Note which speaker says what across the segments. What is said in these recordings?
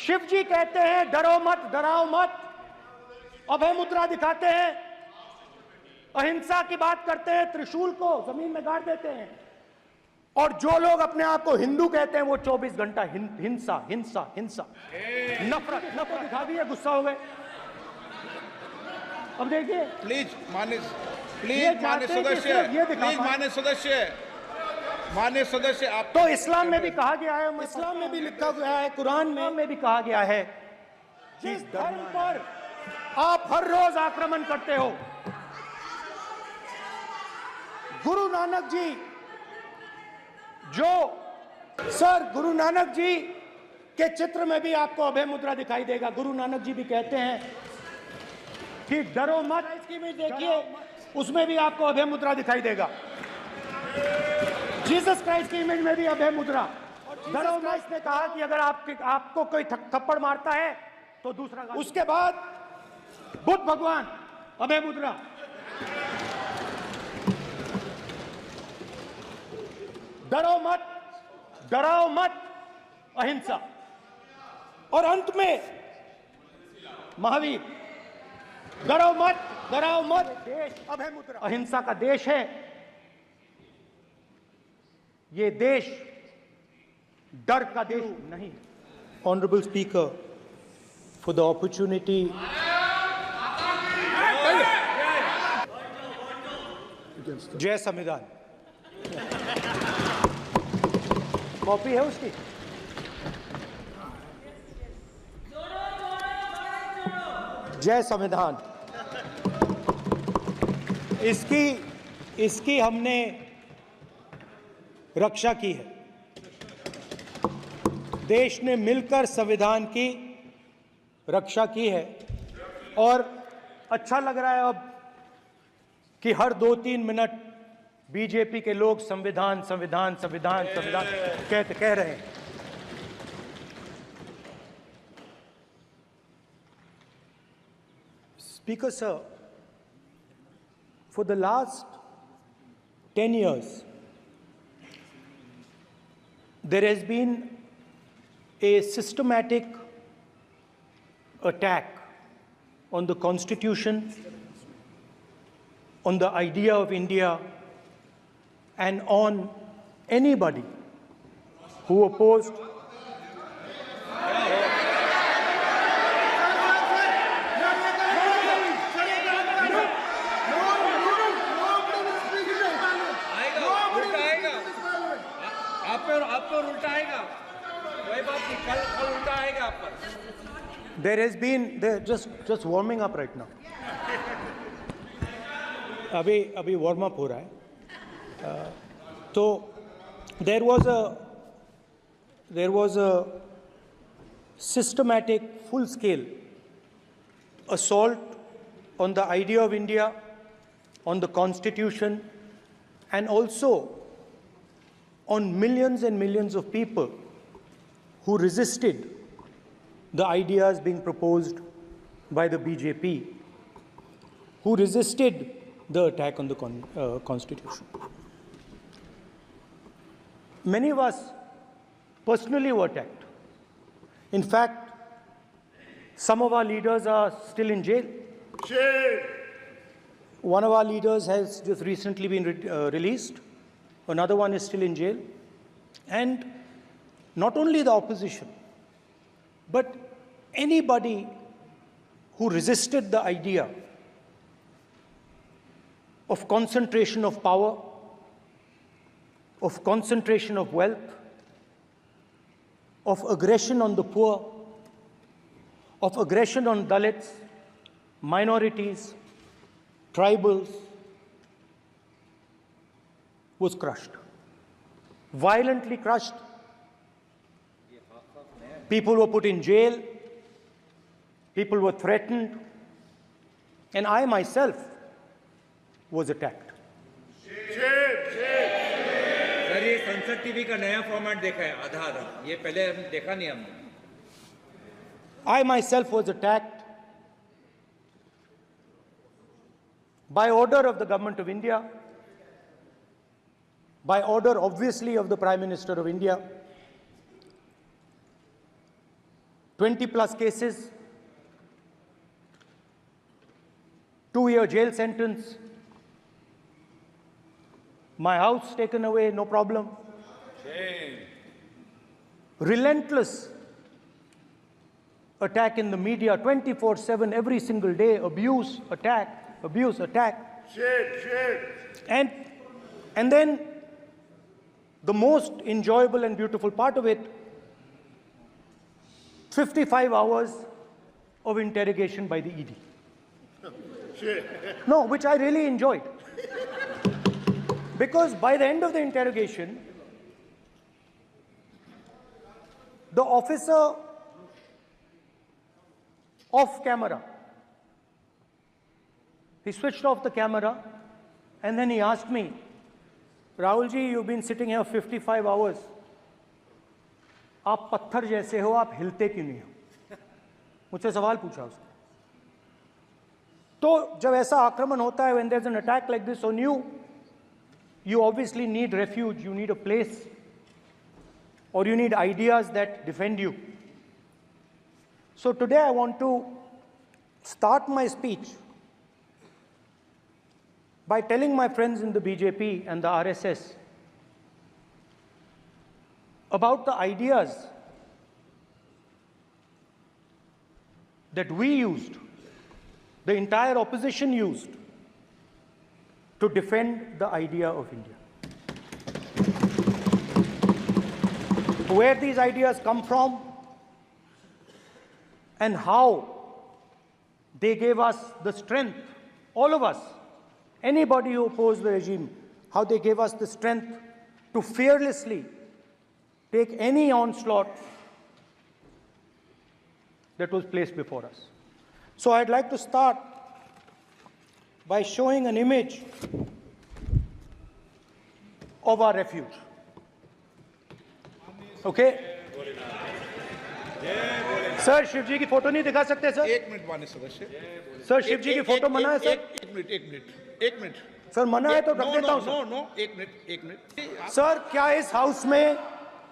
Speaker 1: शिव जी कहते हैं डरो मत, डराओ मत, अभय मुद्रा दिखाते हैं, अहिंसा की बात करते हैं, त्रिशूल को जमीन में गाड़ देते हैं, और जो लोग अपने आप को हिंदू कहते हैं वो 24 घंटा हिंसा हिंसा हिंसा, नफरत नफरत दिखा दी है, गुस्सा हो गए। अब देखिए
Speaker 2: प्लीज मान्य सदस्य आप
Speaker 1: तो इस्लाम में भी कहा गया है, इस्लाम में भी लिखा गया है, कुरान में भी कहा गया है, जिस धर्म पर आप हर रोज आक्रमण करते हो, गुरु नानक जी गुरु नानक जी के चित्र में भी आपको अभय मुद्रा दिखाई देगा। गुरु नानक जी भी कहते हैं कि डरो मत, इसकी भी देखिए, उसमें भी आपको अभय मुद्रा दिखाई देगा। जीसस क्राइस्ट की इमेज में भी अभय मुद्रा। डरो मत ने कहा कि अगर आपको कोई थप्पड़ मारता है तो दूसरा, उसके बाद बुद्ध भगवान अभय मुद्रा। डरो मत, डराओ मत, अहिंसा, और अंत में महावीर, डरो मत, डराओ मत, देश अभय मुद्रा। अहिंसा का देश है ये देश, डर का देश नहीं। Honourable speaker, for the opportunity, जय संविधान। कॉपी है उसकी? जय संविधान। इसकी हमने रक्षा की है। देश ने मिलकर संविधान की रक्षा की है, और अच्छा लग रहा है अब कि हर 2-3 मिनट बीजेपी के लोग संविधान संविधान संविधान संविधान कह रहे हैं। Speaker sir, for the last 10 years, there has been a systematic attack on the Constitution, on the idea of India, and on anybody who opposed There has been, just warming up right now. अभी warm up हो रहा है. तो there was a systematic, full-scale assault on the idea of India, on the Constitution, and also on millions and millions of people who resisted the ideas being proposed by the BJP, who resisted the attack on the Constitution. Many of us personally were attacked. In fact, some of our leaders are still in jail. One of our leaders has just recently been released. Another one is still in jail. And not only the opposition, but anybody who resisted the idea of concentration of power, of concentration of wealth, of aggression on the poor, of aggression on Dalits, minorities, tribals, was crushed, violently crushed. People were put in jail, people were threatened, and I myself was attacked.
Speaker 3: Sir, ये संसद TV का नया format देखा है, आधा आधा, ये पहले देखा नहीं हमने.
Speaker 1: I myself was attacked by order of the government of India, by order obviously of the Prime Minister of India, 20 plus cases, 2-year jail sentence, my house taken away, no problem. Relentless attack in the media, 24/7, every single day, abuse, attack, abuse, attack. And then the most enjoyable and beautiful part of it, 55 hours of interrogation by the ED. No, which I really enjoyed. Because by the end of the interrogation, the officer off camera, he switched off the camera and then he asked me, Rahul ji, you've been sitting here 55 hours. आप पत्थर जैसे हो, आप हिलते क्यों नहीं हो? मुझसे सवाल पूछा उसने. तो जब ऐसा आक्रमण होता है, when there's an attack like this on you, you obviously need refuge, you need a place, or you need ideas that defend you. So today I want to start my speech by telling my friends in the BJP and the RSS about the ideas that we used, the entire opposition used, to defend the idea of India. Where these ideas come from and how they gave us the strength, all of us, anybody who opposed the regime, how they gave us the strength to fearlessly take any onslaught that was placed before us. So I'd like to start by showing an image of our refuge. Okay? Sir Shiv ji की photo नहीं दिखा सकते sir?
Speaker 2: एक minute माननीय सदस्य.
Speaker 1: Sir Shiv ji की photo मना है सर?
Speaker 2: एक मिनट.
Speaker 1: सर मना है तो रख देता हूं सर.
Speaker 2: नो, एक मिनट.
Speaker 1: सर क्या इस हाउस में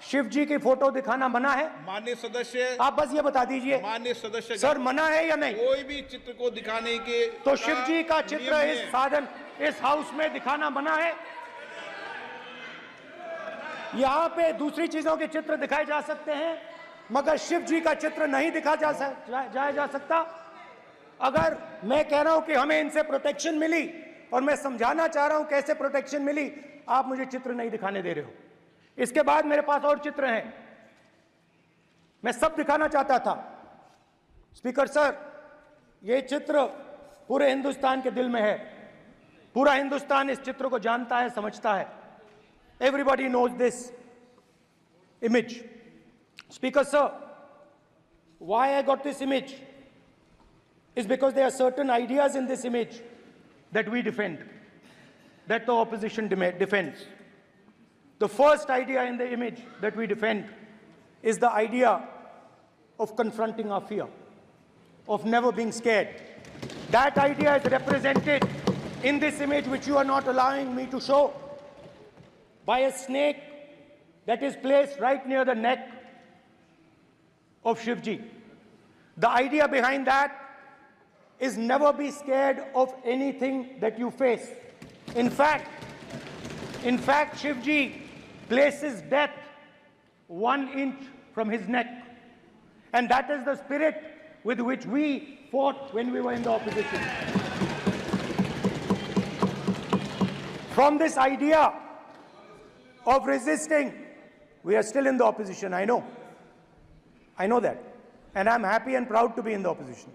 Speaker 1: शिव जी की फोटो दिखाना मना है?
Speaker 2: माननीय सदस्य,
Speaker 1: आप बस ये बता दीजिए.
Speaker 2: माननीय सदस्य,
Speaker 1: सर मना है या नहीं?
Speaker 2: कोई भी चित्र को दिखाने के
Speaker 1: तो शिव जी का चित्र
Speaker 2: नियम
Speaker 1: इस
Speaker 2: है.
Speaker 1: साधन इस हाउस में दिखाना मना है? यहाँ पे दूसरी चीजों के चित्र दिखाए जा सकते हैं, मगर शिव जी का चित्र नहीं दिखा जा सकता. अगर मैं कह रहा हूं कि हमें इनसे प्रोटेक्शन मिली और मैं समझाना चाह रहा हूं कैसे प्रोटेक्शन मिली, आप मुझे चित्र नहीं दिखाने दे रहे हो. इसके बाद मेरे पास और चित्र हैं, मैं सब दिखाना चाहता था. स्पीकर सर, ये चित्र पूरे हिंदुस्तान के दिल में है. पूरा हिंदुस्तान इस चित्र को जानता है, समझता है. Everybody knows this image. Speaker sir, why I got this image is because there are certain ideas in this image that we defend, that the opposition defends. The first idea in the image that we defend is the idea of confronting our fear, of never being scared. That idea is represented in this image, which you are not allowing me to show, by a snake that is placed right near the neck of Shivji. The idea behind that is never be scared of anything that you face. In fact, Shivji places death 1 inch from his neck. And that is the spirit with which we fought when we were in the opposition. From this idea of resisting, we are still in the opposition, I know. I know that. And I'm happy and proud to be in the opposition.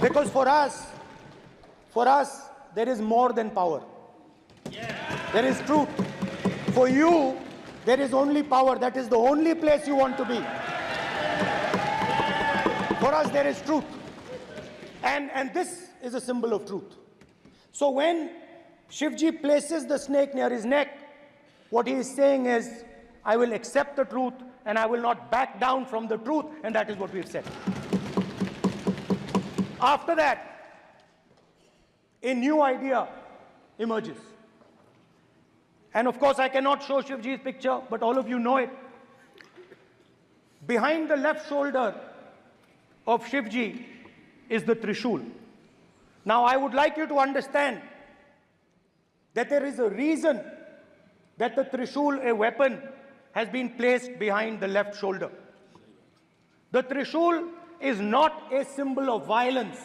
Speaker 1: Because for us, there is more than power. There is truth. For you, there is only power. That is the only place you want to be. For us, there is truth. And this is a symbol of truth. So when Shivji places the snake near his neck, what he is saying is, I will accept the truth and I will not back down from the truth, and that is what we've said. After that, a new idea emerges. And of course, I cannot show Shivji's picture, but all of you know it. behind the left shoulder of Shivji is the Trishul. Now, I would like you to understand that there is a reason that the Trishul, a weapon, has been placed behind the left shoulder. The Trishul is not a symbol of violence.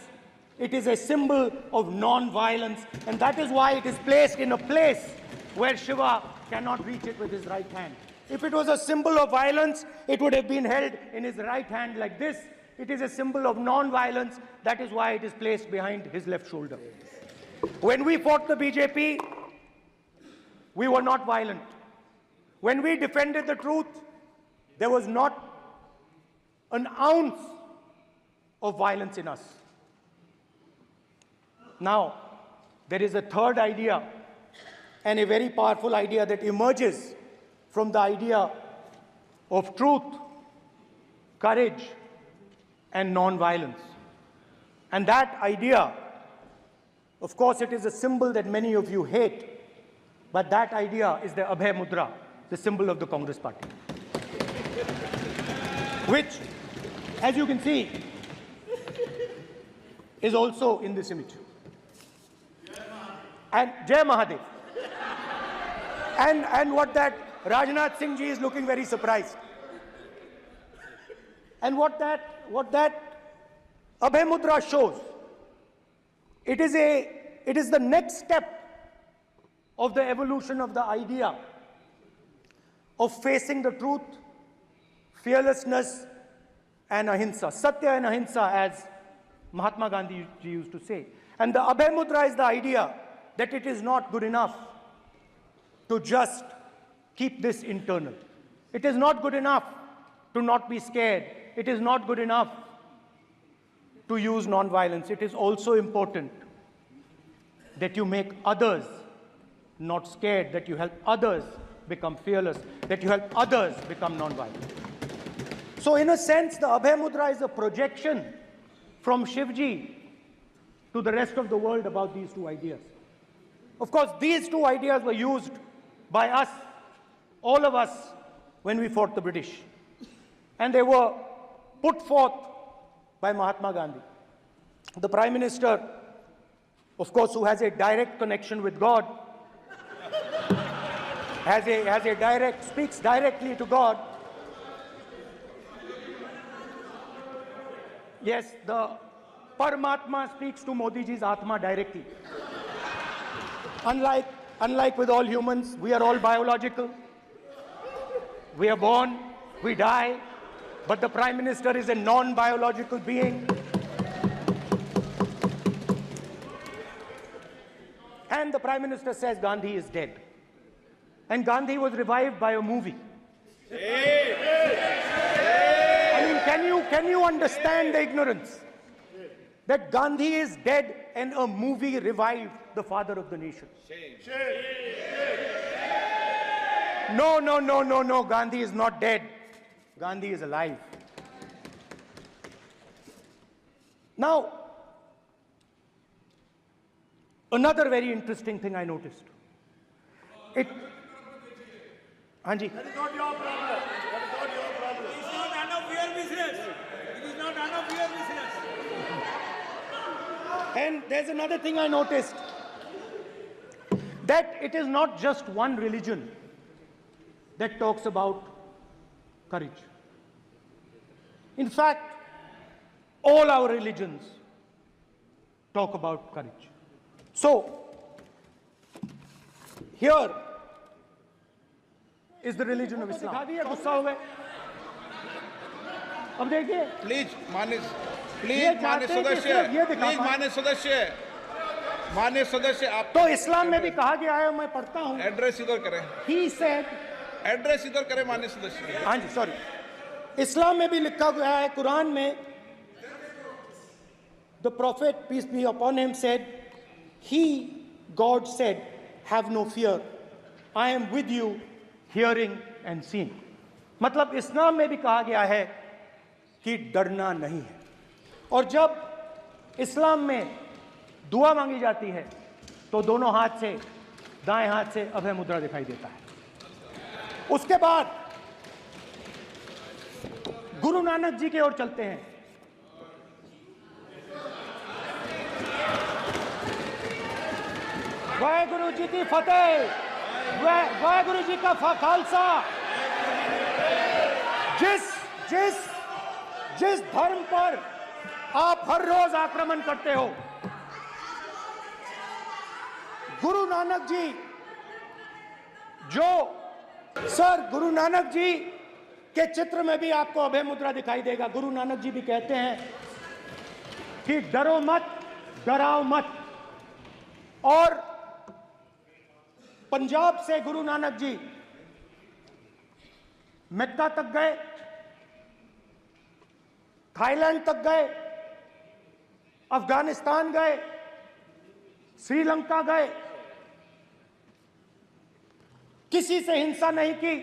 Speaker 1: It is a symbol of non-violence, and that is why it is placed in a place where Shiva cannot reach it with his right hand. If it was a symbol of violence, it would have been held in his right hand like this. It is a symbol of non-violence. That is why it is placed behind his left shoulder. When we fought the BJP, we were not violent. When we defended the truth, there was not an ounce of violence in us. Now, there is a third idea, and a very powerful idea that emerges from the idea of truth, courage, and non-violence. And that idea, of course, it is a symbol that many of you hate, but that idea is the Abhay Mudra, the symbol of the Congress Party, which, as you can see, is also in this image. And Jai Mahadev. And what that Rajnath Singh ji is looking very surprised. And what that Abhay Mudra shows, it is the next step of the evolution of the idea of facing the truth, fearlessness, and ahimsa. Satya and ahimsa, as Mahatma Gandhi ji used to say. And the Abhay Mudra is the idea that it is not good enough to just keep this internal. It is not good enough to not be scared. It is not good enough to use non-violence. It is also important that you make others not scared, that you help others become fearless, that you help others become non-violent. So in a sense, the Abhay Mudra is a projection from Shivji to the rest of the world about these two ideas. Of course, these two ideas were used by us, all of us, when we fought the British. And they were put forth by Mahatma Gandhi. The Prime Minister, of course, who has a direct connection with God, speaks directly to God. Yes, the Paramatma speaks to Modi ji's Atma directly. Unlike with all humans, we are all biological. We are born, we die, but the Prime Minister is a non-biological being. And the Prime Minister says Gandhi is dead. And Gandhi was revived by a movie. I mean, can you understand the ignorance? That Gandhi is dead and a movie revived the father of the nation. No, Gandhi is not dead. Gandhi is alive. Now, another very interesting thing I noticed. Hanji.
Speaker 4: That is not your problem. That is not your problem. It is not none of your business. It is not none of your business.
Speaker 1: And there's another thing I noticed. That it is not just one religion that talks about courage. In fact, all our religions talk about courage. So, here is the religion of Islam. गुस्सा हो गए? अब देखिए,
Speaker 2: please मान्य सदस्य आप
Speaker 1: तो इस्लाम में भी कहा गया है, मैं पढ़ता हूँ.
Speaker 2: एड्रेस इधर करें.
Speaker 1: He said,
Speaker 2: एड्रेस इधर करें मान्य सदस्य.
Speaker 1: हाँ जी, सॉरी. इस्लाम में भी लिखा गया है, कुरान में, the prophet, peace be upon him, said, he, God said, have no fear. I am with you, hearing and seeing. मतलब इस्लाम में भी कहा गया है कि डरना नहीं है. और जब इस्लाम में दुआ मांगी जाती है तो दोनों हाथ से, दाएं हाथ से अभय मुद्रा दिखाई देता है. उसके बाद गुरु नानक जी की ओर चलते हैं। वाहेगुरु जी की फतेह, वाहेगुरु जी का खालसा। जिस धर्म पर आप हर रोज आक्रमण करते हो, गुरु नानक जी गुरु नानक जी के चित्र में भी आपको अभय मुद्रा दिखाई देगा। गुरु नानक जी भी कहते हैं कि डरो मत, डराओ मत। और पंजाब से गुरु नानक जी मक्का तक गए, थाईलैंड तक गए, अफगानिस्तान गए, श्रीलंका गए, किसी से हिंसा नहीं की,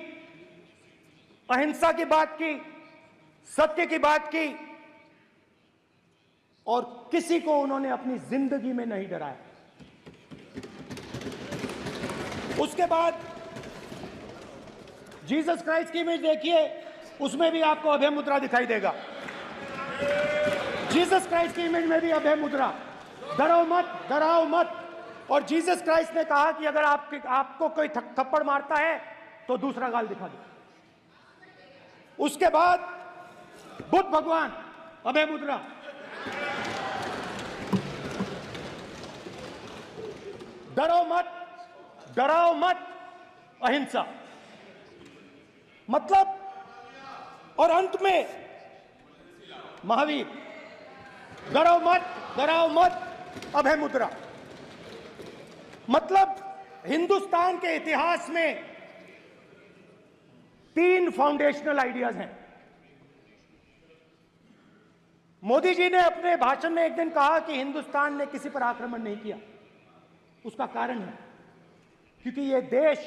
Speaker 1: अहिंसा की बात की, सत्य की बात की, और किसी को उन्होंने अपनी जिंदगी में नहीं डराया। उसके बाद जीसस क्राइस्ट की इमेज देखिए, उसमें भी आपको अभय मुद्रा दिखाई देगा। जीसस क्राइस्ट की इमेज में भी अभय मुद्रा, डरो मत, डराओ मत। और जीसस क्राइस्ट ने कहा कि अगर आपको कोई थप्पड़ मारता है तो दूसरा गाल दिखा दो। उसके बाद बुद्ध भगवान, अभय मुद्रा। डरो मत, डराओ मत, अहिंसा। मतलब, और अंत में महावीर, डरो मत, डराओ मत, अभय मुद्रा। मतलब हिंदुस्तान के इतिहास में 3 फाउंडेशनल आइडियाज हैं। मोदी जी ने अपने भाषण में एक दिन कहा कि हिंदुस्तान ने किसी पर आक्रमण नहीं किया। उसका कारण है क्योंकि यह देश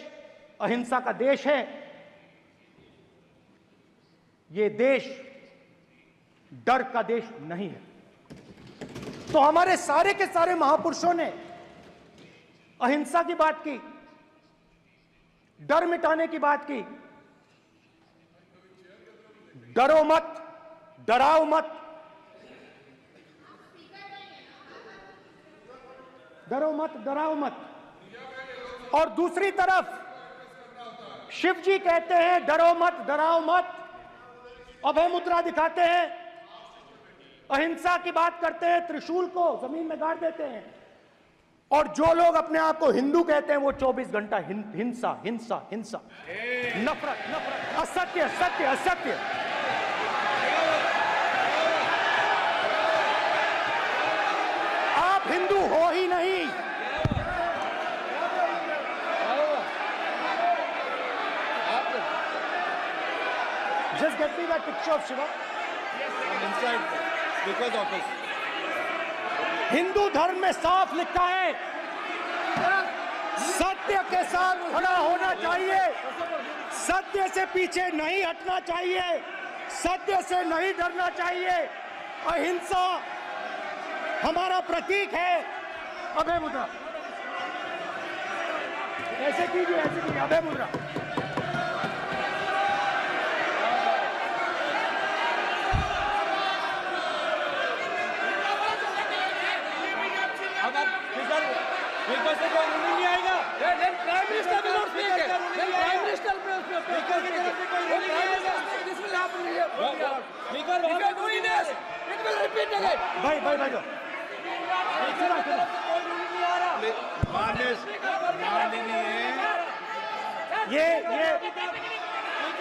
Speaker 1: अहिंसा का देश है। यह देश डर का देश नहीं है। तो हमारे सारे के सारे महापुरुषों ने अहिंसा की बात की, डर मिटाने की बात की। डरो मत, डराओ मत, डरो मत, डराओ मत। और दूसरी तरफ शिव जी कहते हैं डरो मत, डराओ मत, अभय मुद्रा दिखाते हैं, अहिंसा की बात करते हैं, त्रिशूल को जमीन में गाड़ देते हैं। और जो लोग अपने आप को हिंदू कहते हैं वो 24 घंटा हिंसा, हिंसा, हिंसा, नफरत, नफरत, असत्य, सत्य, असत्य। आप हिंदू हो ही नहीं। Just get me that picture of Shiva.
Speaker 2: inside because of this.
Speaker 1: Hindu धर्म में साफ लिखा है, सत्य के साथ खड़ा होना चाहिए, सत्य से पीछे नहीं हटना चाहिए, सत्य से नहीं डरना चाहिए। अहिंसा हमारा प्रतीक है। अभय मुद्रा, ऐसे कीजिए, ऐसे कीजिए, अभय मुद्रा।
Speaker 4: स्पीकर से कोई रूलिंग नहीं आएगा। Prime minister will not speak. Prime minister speaker की तरफ से कोई रूलिंग नहीं आएगा। This will happen speaker what are doing this, it will repeat again.
Speaker 1: भाई कोई रूलिंग नहीं आ रहा। ये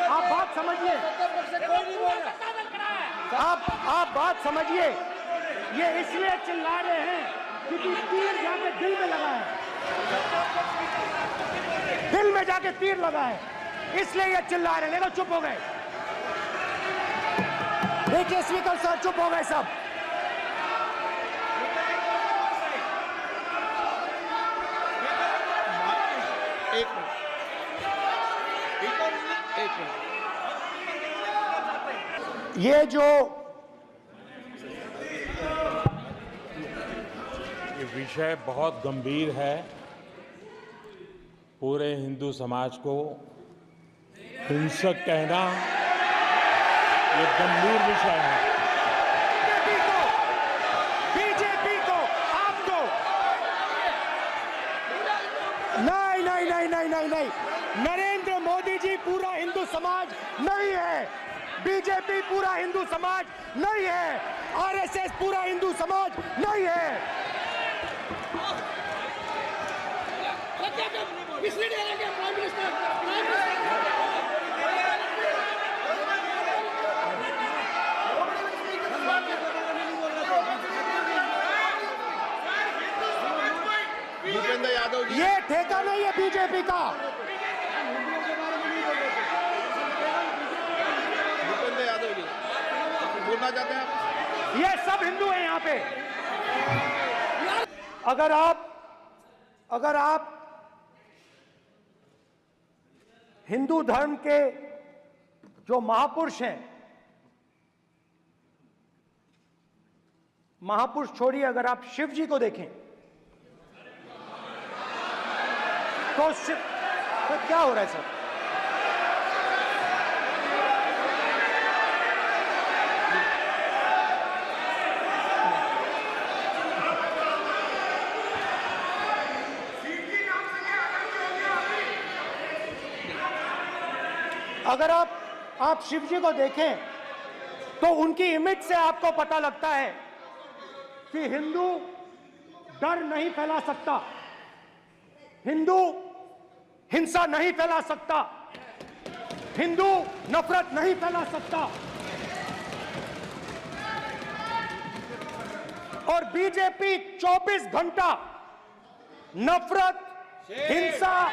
Speaker 1: आप बात समझिए,
Speaker 4: कोई नहीं बोल रहा।
Speaker 1: आप बात समझिए। ये इसलिए चिल्ला रहे हैं क्योंकि तीर जाके दिल में लगा है, दिल में जाके तीर लगा है, इसलिए ये चिल्ला रहे हैं। देखो चुप हो गए, देखिए स्पीकर साहब चुप हो गए सब।
Speaker 2: एक मिनट।
Speaker 1: ये जो
Speaker 5: ये विषय बहुत गंभीर है। पूरे हिंदू समाज को हिंसक कहना ये गंभीर विषय है।
Speaker 1: बीजेपी को आपको नहीं नहीं नहीं नहीं नहीं नहीं, नरेंद्र मोदी जी पूरा हिंदू समाज नहीं है, बीजेपी पूरा हिंदू समाज नहीं है, आरएसएस पूरा हिंदू समाज नहीं है।
Speaker 2: भूपेंद्र यादव जी,
Speaker 1: ये ठेका नहीं है बीजेपी का।
Speaker 2: भूपेंद्र यादव जी बोलना चाहते हैं आप?
Speaker 1: ये सब हिंदू हैं यहाँ पे। अगर आप हिंदू धर्म के जो महापुरुष हैं, महापुरुष छोड़िए, अगर आप शिव जी को देखें तो क्या हो रहा है सर? अगर आप शिव जी को देखें तो उनकी इमेज से आपको पता लगता है कि हिंदू डर नहीं फैला सकता, हिंदू हिंसा नहीं फैला सकता, हिंदू नफरत नहीं फैला सकता। और बीजेपी 24 घंटा नफरत, हिंसा,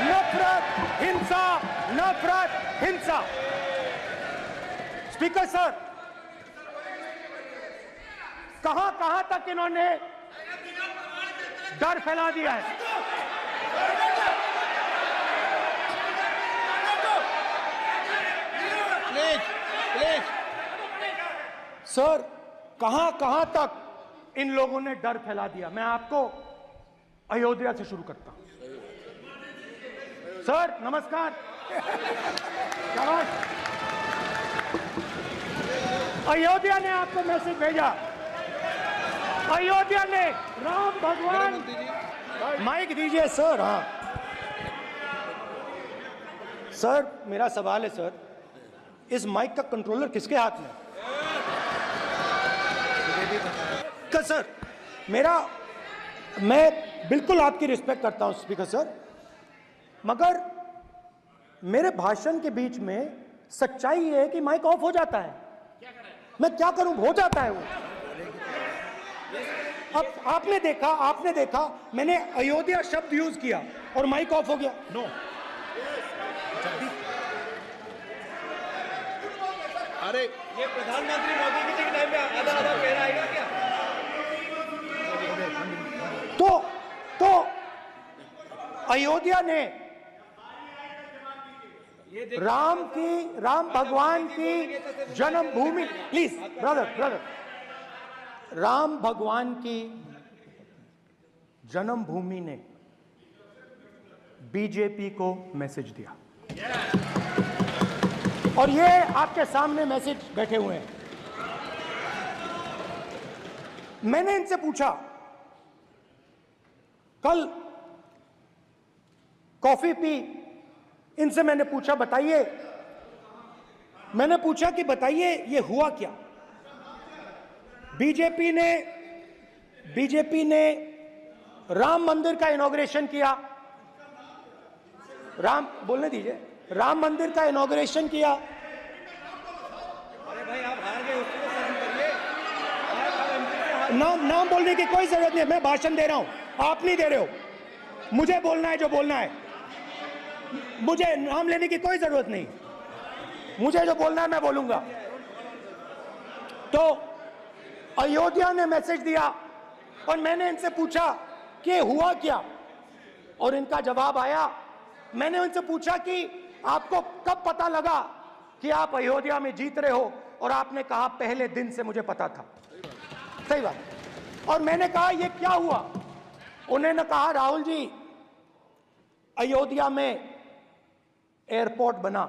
Speaker 1: नफरत, हिंसा, नफरत, हिंसा। स्पीकर सर, कहां तक इन्होंने डर फैला दिया है?
Speaker 2: प्लीज
Speaker 1: सर, कहां तक इन लोगों ने डर फैला दिया? मैं आपको अयोध्या से शुरू करता हूं। सर नमस्कार, शाबाश। अयोध्या ने आपको मैसेज भेजा, अयोध्या ने राम भगवान, माइक दीजिए सर। हाँ सर, मेरा सवाल है सर, इस माइक का कंट्रोलर किसके हाथ में? सर मैं बिल्कुल आपकी रिस्पेक्ट करता हूं स्पीकर सर, मगर मेरे भाषण के बीच में सच्चाई ये है कि माइक ऑफ हो जाता है। मैं क्या करूं, हो जाता है वो। अब आपने देखा मैंने अयोध्या शब्द यूज किया और माइक ऑफ हो गया। नो,
Speaker 2: अरे
Speaker 3: ये प्रधानमंत्री मोदी जी के टाइम में आधा कह रहा है क्या?
Speaker 1: तो अयोध्या ने राम भगवान की जन्मभूमि, प्लीज ब्रदर, राम भगवान की जन्मभूमि ने बीजेपी को मैसेज दिया, और ये आपके सामने मैसेज बैठे हुए हैं। मैंने इनसे पूछा, कल कॉफी पी, इनसे मैंने पूछा बताइए, मैंने पूछा कि बताइए ये हुआ क्या? बीजेपी ने राम मंदिर का इनॉग्रेशन किया, बोलने दीजिए, राम मंदिर का इनॉग्रेशन किया।
Speaker 3: अरे भाई आप हार गए, उसको सहन करिए।
Speaker 1: नाम बोलने की कोई जरूरत नहीं है, मैं भाषण दे रहा हूं, आप नहीं दे रहे हो। मुझे बोलना है जो बोलना है, मुझे नाम लेने की कोई जरूरत नहीं, मुझे जो बोलना है मैं बोलूंगा। तो अयोध्या ने मैसेज दिया और मैंने इनसे पूछा कि हुआ क्या, और इनका जवाब आया। मैंने उनसे पूछा कि आपको कब पता लगा कि आप अयोध्या में जीत रहे हो, और आपने कहा पहले दिन से मुझे पता था। सही बात। और मैंने कहा ये क्या हुआ? उन्होंने कहा राहुल जी, अयोध्या में एयरपोर्ट बना,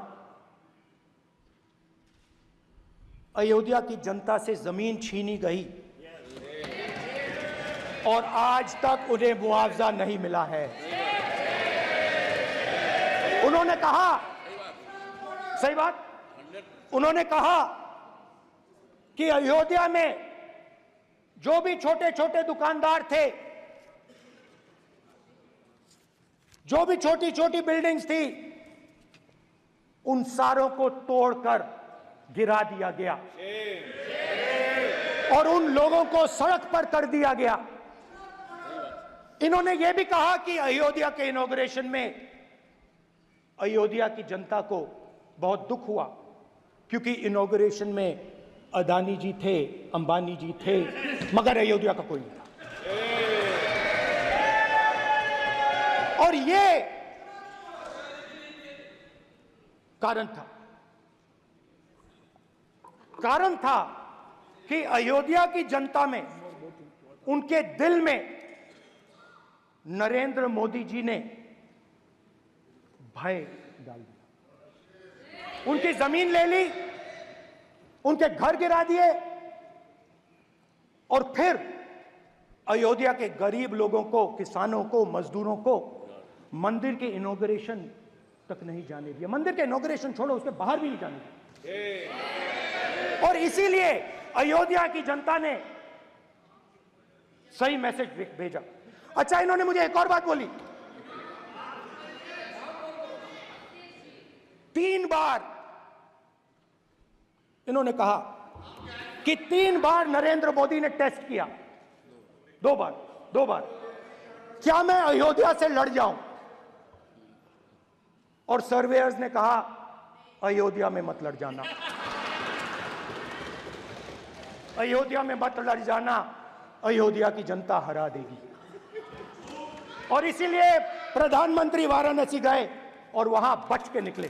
Speaker 1: अयोध्या की जनता से जमीन छीनी गई और आज तक उन्हें मुआवजा नहीं मिला है। उन्होंने कहा, सही बात, उन्होंने कहा कि अयोध्या में जो भी छोटे छोटे दुकानदार थे, जो भी छोटी छोटी बिल्डिंग्स थी, उन सारों को तोड़कर गिरा दिया गया और उन लोगों को सड़क पर कर दिया गया। इन्होंने यह भी कहा कि अयोध्या के इनॉग्रेशन में अयोध्या की जनता को बहुत दुख हुआ क्योंकि इनॉग्रेशन में अदानी जी थे, अंबानी जी थे, मगर अयोध्या का कोई नहीं था। और ये कारण था कि अयोध्या की जनता में, उनके दिल में नरेंद्र मोदी जी ने भय डाल दिया। उनकी जमीन ले ली, उनके घर गिरा दिए और फिर अयोध्या के गरीब लोगों को, किसानों को, मजदूरों को मंदिर के इनॉग्रेशन तक नहीं जाने दिया। मंदिर के इनॉग्रेशन छोड़ो, उसके बाहर भी नहीं जाने दिया। और इसीलिए अयोध्या की जनता ने सही मैसेज भेजा। अच्छा, इन्होंने मुझे एक और बात बोली, 3 बार इन्होंने कहा कि 3 बार नरेंद्र मोदी ने टेस्ट किया, 2 बार क्या मैं अयोध्या से लड़ जाऊं? और सर्वेयर्स ने कहा अयोध्या में मत लड़ जाना, अयोध्या में मत लड़ जाना, अयोध्या की जनता हरा देगी। और इसीलिए प्रधानमंत्री वाराणसी गए और वहां बच के निकले।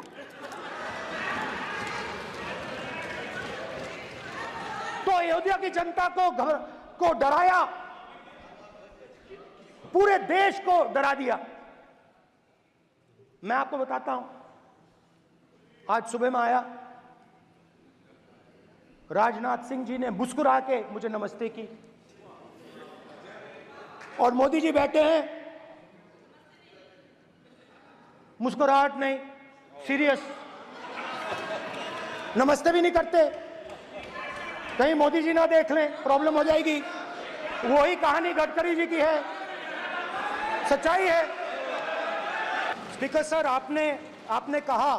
Speaker 1: तो अयोध्या की जनता को डराया, पूरे देश को डरा दिया। मैं आपको बताता हूं, आज सुबह में आया, राजनाथ सिंह जी ने मुस्कुरा के मुझे नमस्ते की और मोदी जी बैठे हैं, मुस्कुराहट नहीं, सीरियस, नमस्ते भी नहीं करते, कहीं मोदी जी ना देख लें, प्रॉब्लम हो जाएगी। वही कहानी गडकरी जी की है, सच्चाई है। स्पीकर सर, आपने कहा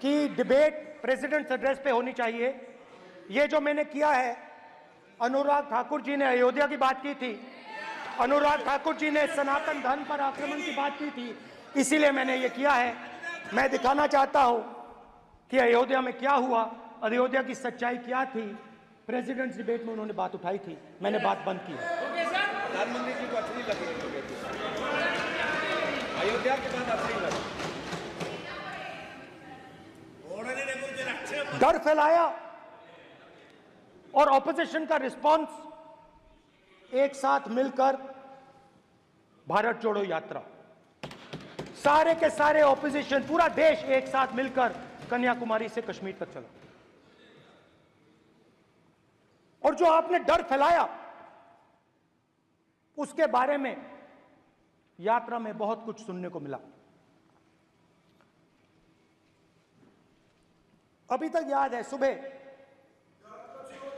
Speaker 1: कि डिबेट प्रेसिडेंट्स एड्रेस पे होनी चाहिए। ये जो मैंने किया है, अनुराग ठाकुर जी ने अयोध्या की बात की थी, अनुराग ठाकुर जी ने सनातन धर्म पर आक्रमण की बात की थी, इसीलिए मैंने ये किया है। मैं दिखाना चाहता हूं कि अयोध्या में क्या हुआ, अयोध्या की सच्चाई क्या थी। प्रेसिडेंट्स डिबेट में उन्होंने बात उठाई थी, मैंने बात बंद की है।
Speaker 3: प्रधानमंत्री जी को अच्छी लगी अयोध्या की बात, अच्छी लगी।
Speaker 1: डर फैलाया और ऑपोजिशन का रिस्पांस एक साथ मिलकर भारत जोड़ो यात्रा, सारे के सारे ऑपोजिशन, पूरा देश एक साथ मिलकर कन्याकुमारी से कश्मीर तक चला। और जो आपने डर फैलाया, उसके बारे में यात्रा में बहुत कुछ सुनने को मिला। अभी तक याद है, सुबह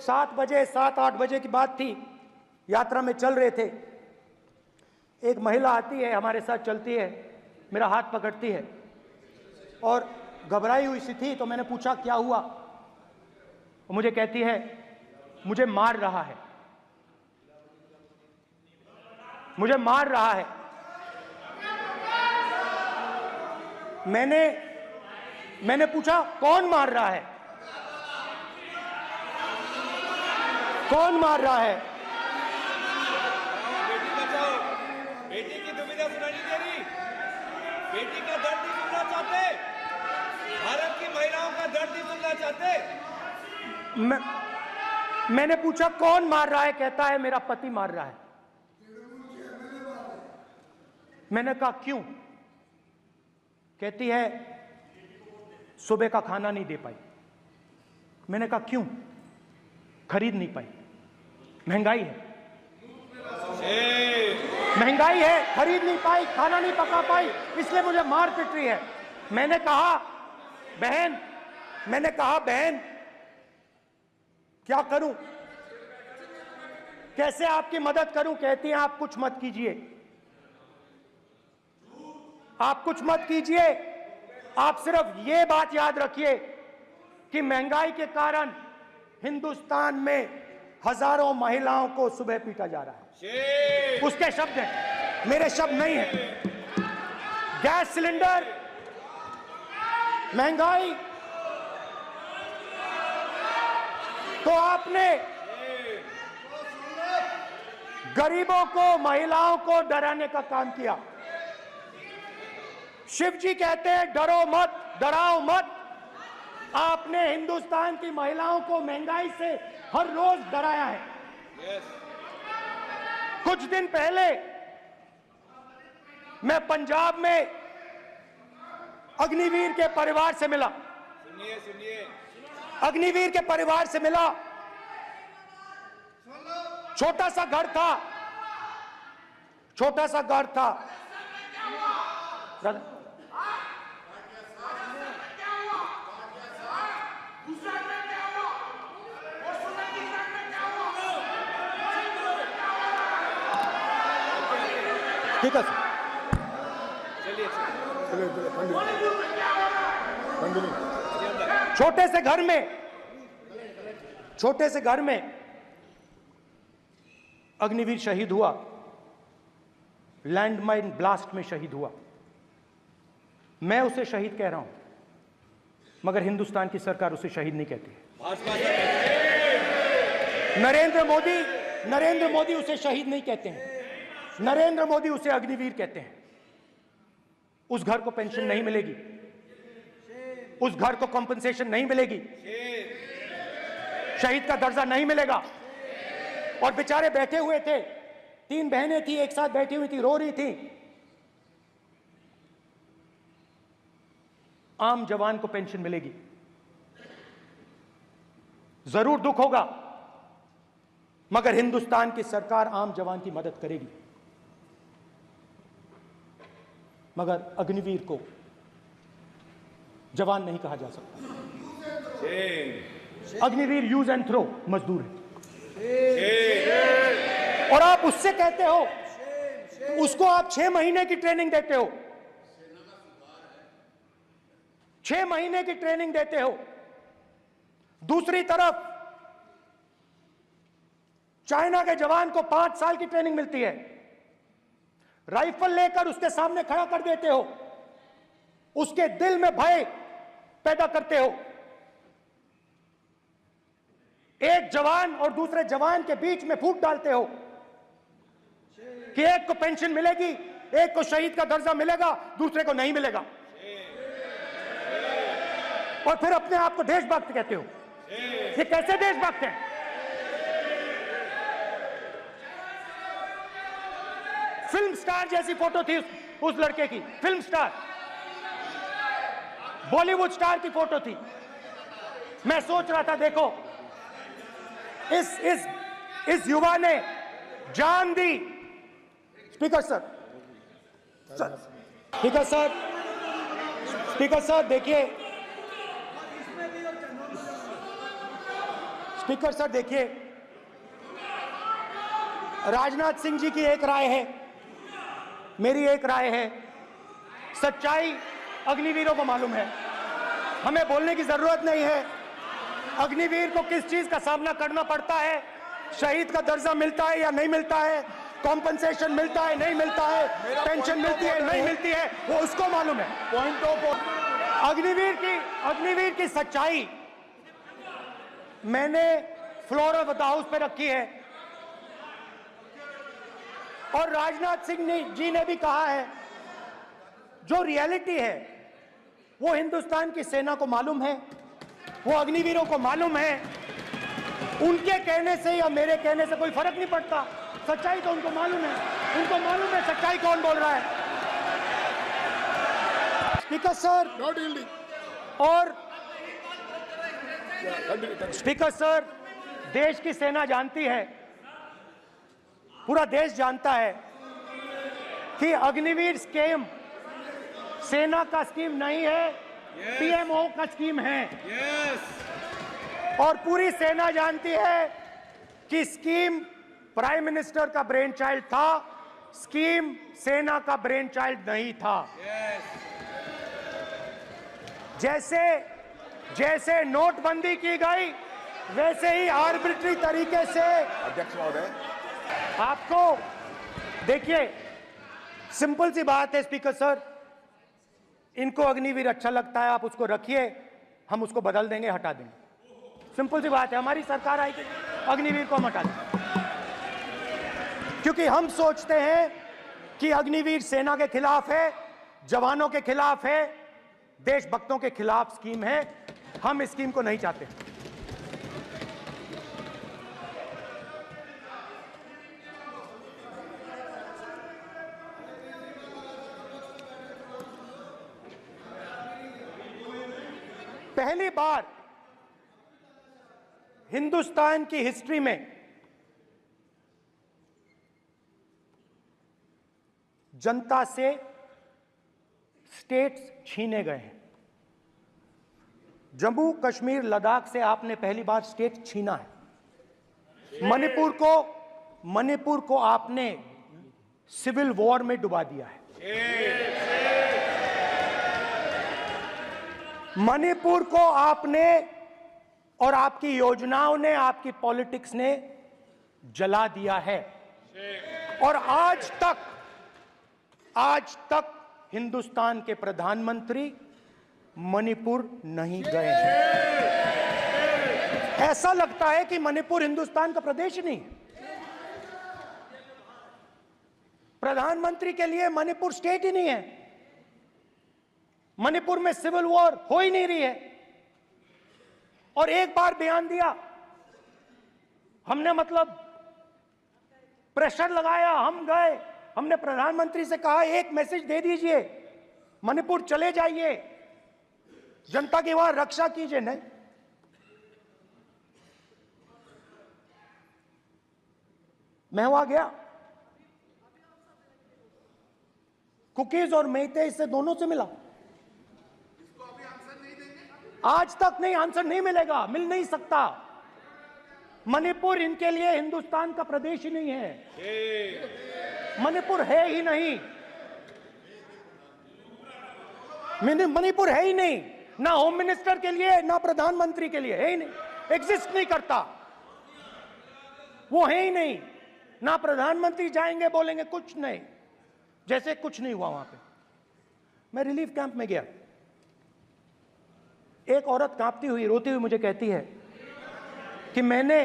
Speaker 1: 7 बजे, 7-8 बजे की बात थी, यात्रा में चल रहे थे, एक महिला आती है, हमारे साथ चलती है, मेरा हाथ पकड़ती है और घबराई हुई सी थी। तो मैंने पूछा क्या हुआ, वो मुझे कहती है मुझे मार रहा है, मुझे मार रहा है। मैंने पूछा कौन मार रहा है, कौन मार रहा है?
Speaker 3: बेटी बचाओ, बेटी की दुविधा सुनाई नहीं दे रही, बेटी का दर्द नहीं सुनना चाहते, भारत की महिलाओं का दर्द नहीं सुनना चाहते।
Speaker 1: मैंने पूछा कौन मार रहा है, कहता है मेरा पति मार रहा है। मैंने कहा क्यों? कहती है सुबह का खाना नहीं दे पाई। मैंने कहा क्यों? खरीद नहीं पाई, महंगाई है, महंगाई है, खरीद नहीं पाई, खाना नहीं पका पाई, इसलिए मुझे मार पिट रही है। मैंने कहा बहन क्या करूं, कैसे आपकी मदद करूं? कहती हैं आप कुछ मत कीजिए, आप कुछ मत कीजिए, आप सिर्फ ये बात याद रखिए कि महंगाई के कारण हिंदुस्तान में हजारों महिलाओं को सुबह पीटा जा रहा है। उसके शब्द हैं, मेरे शब्द नहीं है। गैस सिलेंडर, महंगाई, तो आपने गरीबों को, महिलाओं को डराने का काम किया। शिव जी कहते हैं डरो मत, डराओ मत। आपने हिंदुस्तान की महिलाओं को महंगाई से हर रोज डराया है। कुछ दिन पहले मैं पंजाब में अग्निवीर के परिवार से मिला।
Speaker 3: सुनिए
Speaker 1: अग्निवीर के परिवार से मिला। छोटा सा घर था, छोटा सा घर था। ठीक है सर, छोटे से घर में अग्निवीर शहीद हुआ, लैंडमाइन ब्लास्ट में शहीद हुआ। मैं उसे शहीद कह रहा हूं, मगर हिंदुस्तान की सरकार उसे शहीद नहीं कहती है। नरेंद्र मोदी उसे शहीद नहीं कहते हैं, नरेंद्र मोदी उसे अग्निवीर कहते हैं। उस घर को पेंशन नहीं मिलेगी, उस घर को कॉम्पनसेशन नहीं मिलेगी, शहीद का दर्जा नहीं मिलेगा। और बेचारे बैठे हुए थे, 3 बहनें थी, एक साथ बैठी हुई थी, रो रही थी। आम जवान को पेंशन मिलेगी, जरूर दुख होगा, मगर हिंदुस्तान की सरकार आम जवान की मदद करेगी। मगर अग्निवीर को जवान नहीं कहा जा सकता। अग्निवीर यूज एंड थ्रो मजदूर है। और आप उससे कहते हो, उसको आप 6 महीने की ट्रेनिंग देते हो, 6 महीने की ट्रेनिंग देते हो। दूसरी तरफ चाइना के जवान को 5 साल की ट्रेनिंग मिलती है, राइफल लेकर उसके सामने खड़ा कर देते हो, उसके दिल में भय पैदा करते हो। एक जवान और दूसरे जवान के बीच में फूट डालते हो कि एक को पेंशन मिलेगी, एक को शहीद का दर्जा मिलेगा, दूसरे को नहीं मिलेगा, और फिर अपने आप को देशभक्त कहते हो। ये कैसे देशभक्त हैं? फिल्म स्टार जैसी फोटो थी उस लड़के की, फिल्म स्टार, बॉलीवुड स्टार की फोटो थी। मैं सोच रहा था, देखो इस युवा ने जान दी। Speaker sir, speaker sir, speaker sir देखिए, स्पीकर सर देखिए, राजनाथ सिंह जी की एक राय है, मेरी एक राय है। सच्चाई अग्निवीरों को मालूम है, हमें बोलने की जरूरत नहीं है। अग्निवीर को किस चीज का सामना करना पड़ता है, शहीद का दर्जा मिलता है या नहीं मिलता है, कॉम्पनसेशन मिलता है नहीं मिलता है, पेंशन मिलती है नहीं मिलती है, वो उसको मालूम है। पॉइंट ऑफ अग्निवीर की सच्चाई मैंने फ्लोर ऑफ द हाउस पे रखी है, और राजनाथ सिंह जी ने भी कहा है, जो रियलिटी है वो हिंदुस्तान की सेना को मालूम है, वो अग्निवीरों को मालूम है। उनके कहने से या मेरे कहने से कोई फर्क नहीं पड़ता, सच्चाई तो उनको मालूम है, उनको मालूम है सच्चाई कौन बोल रहा है। स्पीकर सर, और स्पीकर सर, देश की सेना जानती है, पूरा देश जानता है कि अग्निवीर स्कीम सेना का स्कीम नहीं है, पीएमओ का स्कीम है। और पूरी सेना जानती है कि स्कीम प्राइम मिनिस्टर का ब्रेन चाइल्ड था, स्कीम सेना का ब्रेन चाइल्ड नहीं था। जैसे नोटबंदी की गई, वैसे ही आर्बिट्री तरीके से
Speaker 2: अध्यक्ष महोदय,
Speaker 1: आपको देखिए, सिंपल सी बात है स्पीकर सर, इनको अग्निवीर अच्छा लगता है, आप उसको रखिए, हम उसको बदल देंगे, हटा देंगे। सिंपल सी बात है, हमारी सरकार आएगी, अग्निवीर को हम हटा देंगे, क्योंकि हम सोचते हैं कि अग्निवीर सेना के खिलाफ है, जवानों के खिलाफ है, देशभक्तों के खिलाफ स्कीम है। हम इस स्कीम को नहीं चाहते। पहली बार हिंदुस्तान की हिस्ट्री में जनता से स्टेट्स छीने गए हैं। जम्मू कश्मीर लद्दाख से आपने पहली बार स्टेट छीना है। मणिपुर को आपने सिविल वॉर में डुबा दिया है। मणिपुर को आपने और आपकी योजनाओं ने, आपकी पॉलिटिक्स ने जला दिया है। और आज तक हिंदुस्तान के प्रधानमंत्री मणिपुर नहीं गए हैं। ऐसा लगता है कि मणिपुर हिंदुस्तान का प्रदेश ही नहीं है। प्रधानमंत्री के लिए मणिपुर स्टेट ही नहीं है। मणिपुर में सिविल वॉर हो ही नहीं रही है। और एक बार बयान दिया हमने, मतलब प्रेशर लगाया, हम गए, हमने प्रधानमंत्री से कहा एक मैसेज दे दीजिए, मणिपुर चले जाइए, जनता की वहां रक्षा कीजिए। नहीं, मैं वहां गया, कुकीज और मेहते से दोनों से मिला। आज तक नहीं, आंसर नहीं मिलेगा, मिल नहीं सकता। मणिपुर इनके लिए हिंदुस्तान का प्रदेश ही नहीं है। मणिपुर है ही नहीं, मणिपुर है ही नहीं, ना होम मिनिस्टर के लिए, ना प्रधानमंत्री के लिए, है ही नहीं, एग्जिस्ट नहीं करता, वो है ही नहीं। ना प्रधानमंत्री जाएंगे बोलेंगे कुछ नहीं, जैसे कुछ नहीं हुआ वहां पे। मैं रिलीफ कैंप में गया, एक औरत कांपती हुई, रोती हुई मुझे कहती है कि मैंने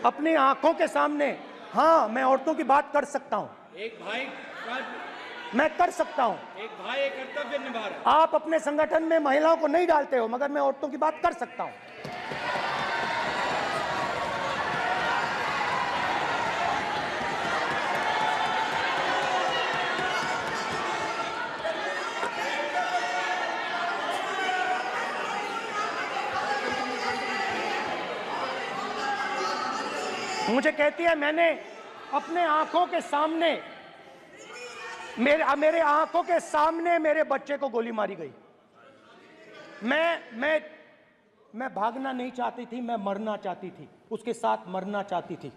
Speaker 1: अपनी आंखों के सामने, हाँ मैं औरतों की बात कर सकता हूं,
Speaker 3: एक भाई का,
Speaker 1: मैं कर सकता हूं,
Speaker 3: एक भाई एक कर्तव्य निभा रहा है।
Speaker 1: आप अपने संगठन में महिलाओं को नहीं डालते हो, मगर मैं औरतों की बात कर सकता हूं। मुझे कहती है मैंने अपने आंखों के सामने, मेरे आंखों के सामने मेरे बच्चे को गोली मारी गई। मैं भागना नहीं चाहती थी, मैं मरना चाहती थी, उसके साथ मरना चाहती थी।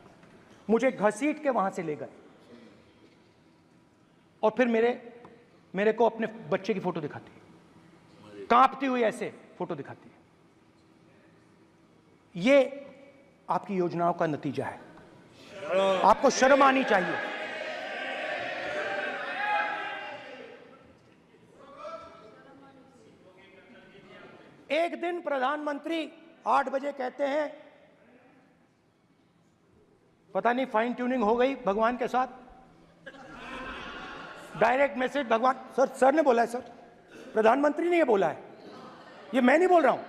Speaker 1: मुझे घसीट के वहां से ले गए और फिर मेरे को अपने बच्चे की फोटो दिखाती है, कांपती हुई ऐसे फोटो दिखाती है। ये आपकी योजनाओं का नतीजा है। आपको शर्म आनी चाहिए। एक दिन प्रधानमंत्री 8 बजे कहते हैं, पता नहीं फाइन ट्यूनिंग हो गई भगवान के साथ, डायरेक्ट मैसेज भगवान, सर ने बोला है, सर प्रधानमंत्री ने ये बोला है, ये मैं नहीं बोल रहा हूं,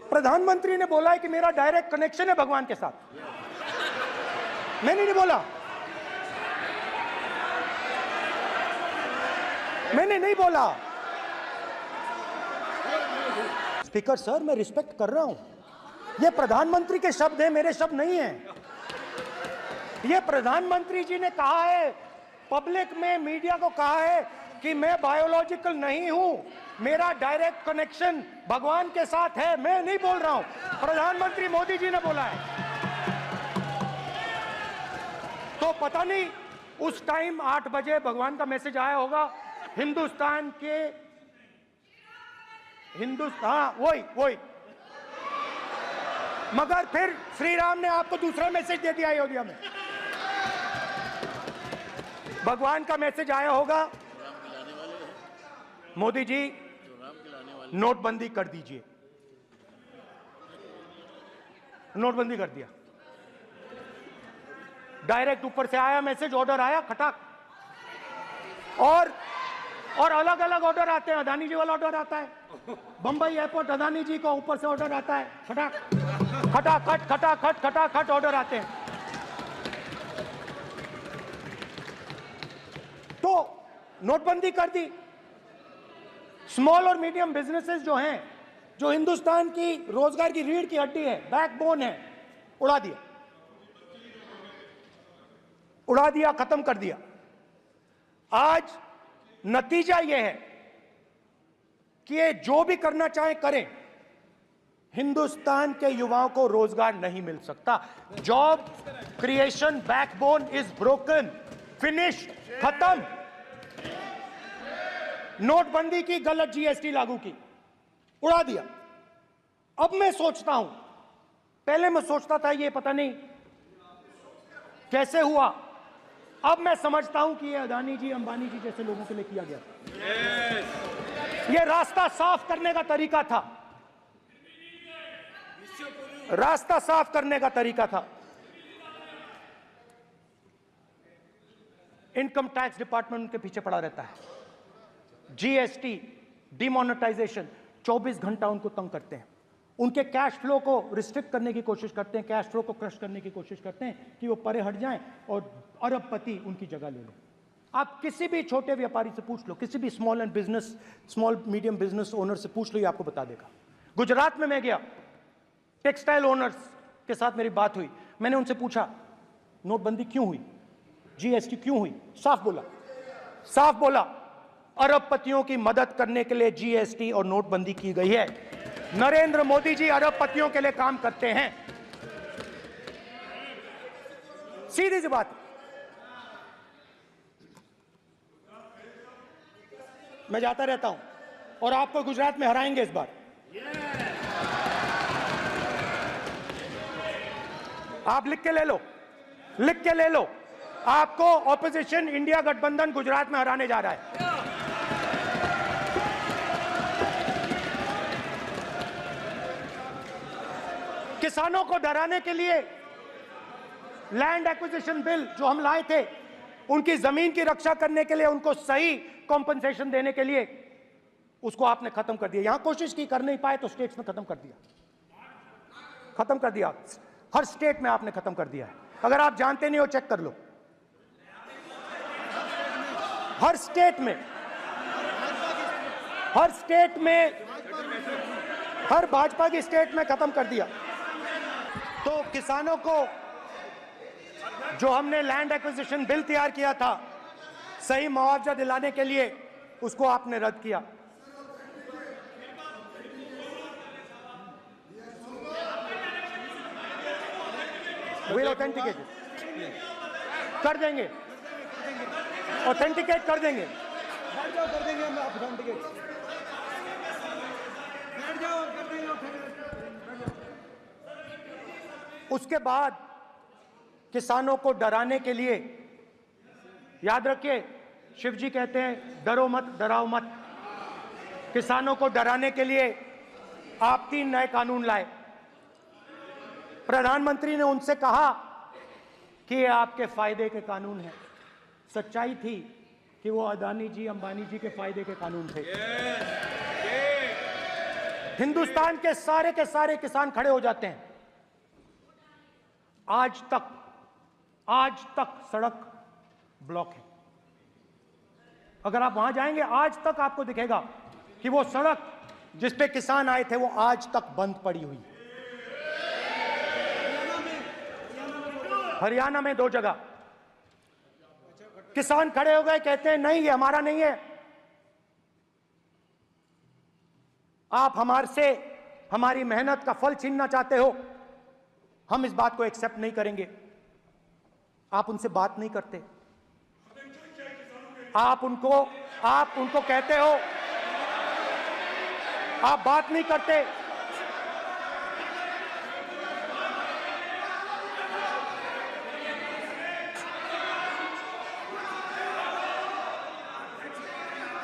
Speaker 1: प्रधानमंत्री ने बोला है कि मेरा डायरेक्ट कनेक्शन है भगवान के साथ, मैंने नहीं बोला, मैंने नहीं बोला। स्पीकर सर, मैं रिस्पेक्ट कर रहा हूं, ये प्रधानमंत्री के शब्द हैं, मेरे शब्द नहीं हैं। ये प्रधानमंत्री जी ने कहा है, पब्लिक में मीडिया को कहा है कि मैं बायोलॉजिकल नहीं हूं, मेरा डायरेक्ट कनेक्शन भगवान के साथ है। मैं नहीं बोल रहा हूं, प्रधानमंत्री मोदी जी ने बोला है। तो पता नहीं उस टाइम 8 बजे भगवान का मैसेज आया होगा हिंदुस्तान, वही मगर फिर श्री राम ने आपको दूसरा मैसेज दे दिया अयोध्या में। भगवान का मैसेज आया होगा, मोदी जी नोटबंदी कर दीजिए। नोटबंदी कर दिया, डायरेक्ट ऊपर से आया मैसेज, ऑर्डर आया खटाक। और अलग अलग ऑर्डर आते हैं। अदानी जी वाला ऑर्डर आता है, बंबई एयरपोर्ट अदानी जी का ऊपर से ऑर्डर आता है, खटाखट ऑर्डर आते हैं। तो नोटबंदी कर दी। स्मॉल और मीडियम बिजनेसेस जो हैं, जो हिंदुस्तान की रोजगार की रीढ़ की हड्डी है, बैकबोन है, उड़ा दिया, खत्म कर दिया। आज नतीजा यह है कि ये जो भी करना चाहे करें, हिंदुस्तान के युवाओं को रोजगार नहीं मिल सकता। Job creation backbone is broken, finish, खत्म। नोटबंदी की, गलत जीएसटी लागू की, उड़ा दिया। अब मैं सोचता हूं, पहले मैं सोचता था ये पता नहीं कैसे हुआ, अब मैं समझता हूं कि ये अदानी जी, अंबानी जी जैसे लोगों के लिए किया गया था। ये रास्ता साफ करने का तरीका था, रास्ता साफ करने का तरीका था। इनकम टैक्स डिपार्टमेंट उनके पीछे पड़ा रहता है। जीएसटी, डिमोनेटाइजेशन, 24 घंटा उनको तंग करते हैं। उनके कैश फ्लो को रिस्ट्रिक्ट करने की कोशिश करते हैं, कैश फ्लो को क्रश करने की कोशिश करते हैं कि वो परे हट जाएं और अरबपति उनकी जगह ले लें। आप किसी भी छोटे व्यापारी से पूछ लो, किसी भी स्मॉल मीडियम बिजनेस ओनर से पूछ लो, ये आपको बता देगा। गुजरात में मैं गया, टेक्सटाइल ओनर्स के साथ मेरी बात हुई। मैंने उनसे पूछा नोटबंदी क्यों हुई, जीएसटी क्यों हुई? साफ बोला अरबपतियों की मदद करने के लिए जीएसटी और नोटबंदी की गई है। नरेंद्र मोदी जी अरबपतियों के लिए काम करते हैं, सीधी सी बात। मैं जाता रहता हूं और आपको गुजरात में हराएंगे इस बार। आप लिख के ले लो, आपको ऑपोजिशन इंडिया गठबंधन गुजरात में हराने जा रहा है। किसानों को डराने के लिए लैंड एक्विजिशन बिल जो हम लाए थे, उनकी जमीन की रक्षा करने के लिए, उनको सही कॉम्पनसेशन देने के लिए, उसको आपने खत्म कर दिया। यहां कोशिश की, कर नहीं पाए तो स्टेट्स में खत्म कर दिया। हर स्टेट में आपने खत्म कर दिया है। अगर आप जानते नहीं हो, चेक कर लो। हर स्टेट में, हर भाजपा की स्टेट में खत्म कर दिया। तो किसानों को जो हमने लैंड एक्विजिशन बिल तैयार किया था सही मुआवजा दिलाने के लिए, उसको आपने रद्द किया। विल ऑथेंटिकेट कर देंगे, ऑथेंटिकेट कर देंगे। हम ऑथेंटिकेट उसके बाद किसानों को डराने के लिए, याद रखिए शिव जी कहते हैं डरो मत, डराओ मत। किसानों को डराने के लिए आप 3 नए कानून लाए। प्रधानमंत्री ने उनसे कहा कि ये आपके फायदे के कानून हैं। सच्चाई थी कि वो अदानी जी, अंबानी जी के फायदे के कानून थे। हिंदुस्तान के सारे किसान खड़े हो जाते हैं। आज तक सड़क ब्लॉक है। अगर आप वहां जाएंगे, आज तक आपको दिखेगा कि वो सड़क जिस पे किसान आए थे वो आज तक बंद पड़ी हुई है। हरियाणा में 2 जगह किसान खड़े हो गए, कहते हैं नहीं ये हमारा नहीं है, आप हमारे से हमारी मेहनत का फल छीनना चाहते हो, हम इस बात को एक्सेप्ट नहीं करेंगे। आप उनसे बात नहीं करते, आप उनको कहते हो, आप बात नहीं करते।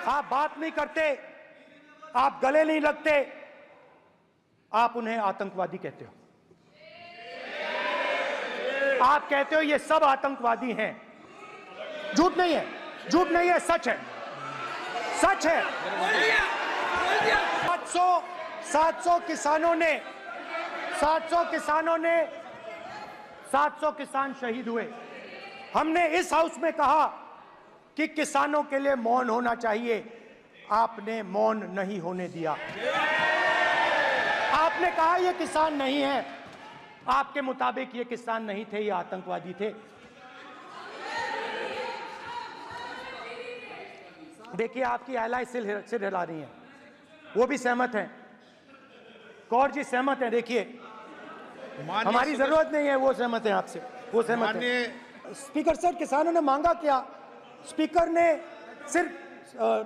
Speaker 1: आप बात नहीं करते, आप गले नहीं लगते, आप उन्हें आतंकवादी कहते हो। आप कहते हो ये सब आतंकवादी हैं। झूठ नहीं है, झूठ नहीं है, सच है, सच है। 700 किसान शहीद हुए। हमने इस हाउस में कहा कि किसानों के लिए मौन होना चाहिए, आपने मौन नहीं होने दिया। आपने कहा ये किसान नहीं है, आपके मुताबिक ये किसान नहीं थे, ये आतंकवादी थे। देखिए आपकी एलाय सिर हिला रही हैं, वो भी सहमत हैं, कौर जी सहमत हैं। देखिए हमारी जरूरत नहीं है, वो सहमत हैं आपसे, वो सहमत हैं। स्पीकर सर, किसानों ने मांगा क्या? स्पीकर ने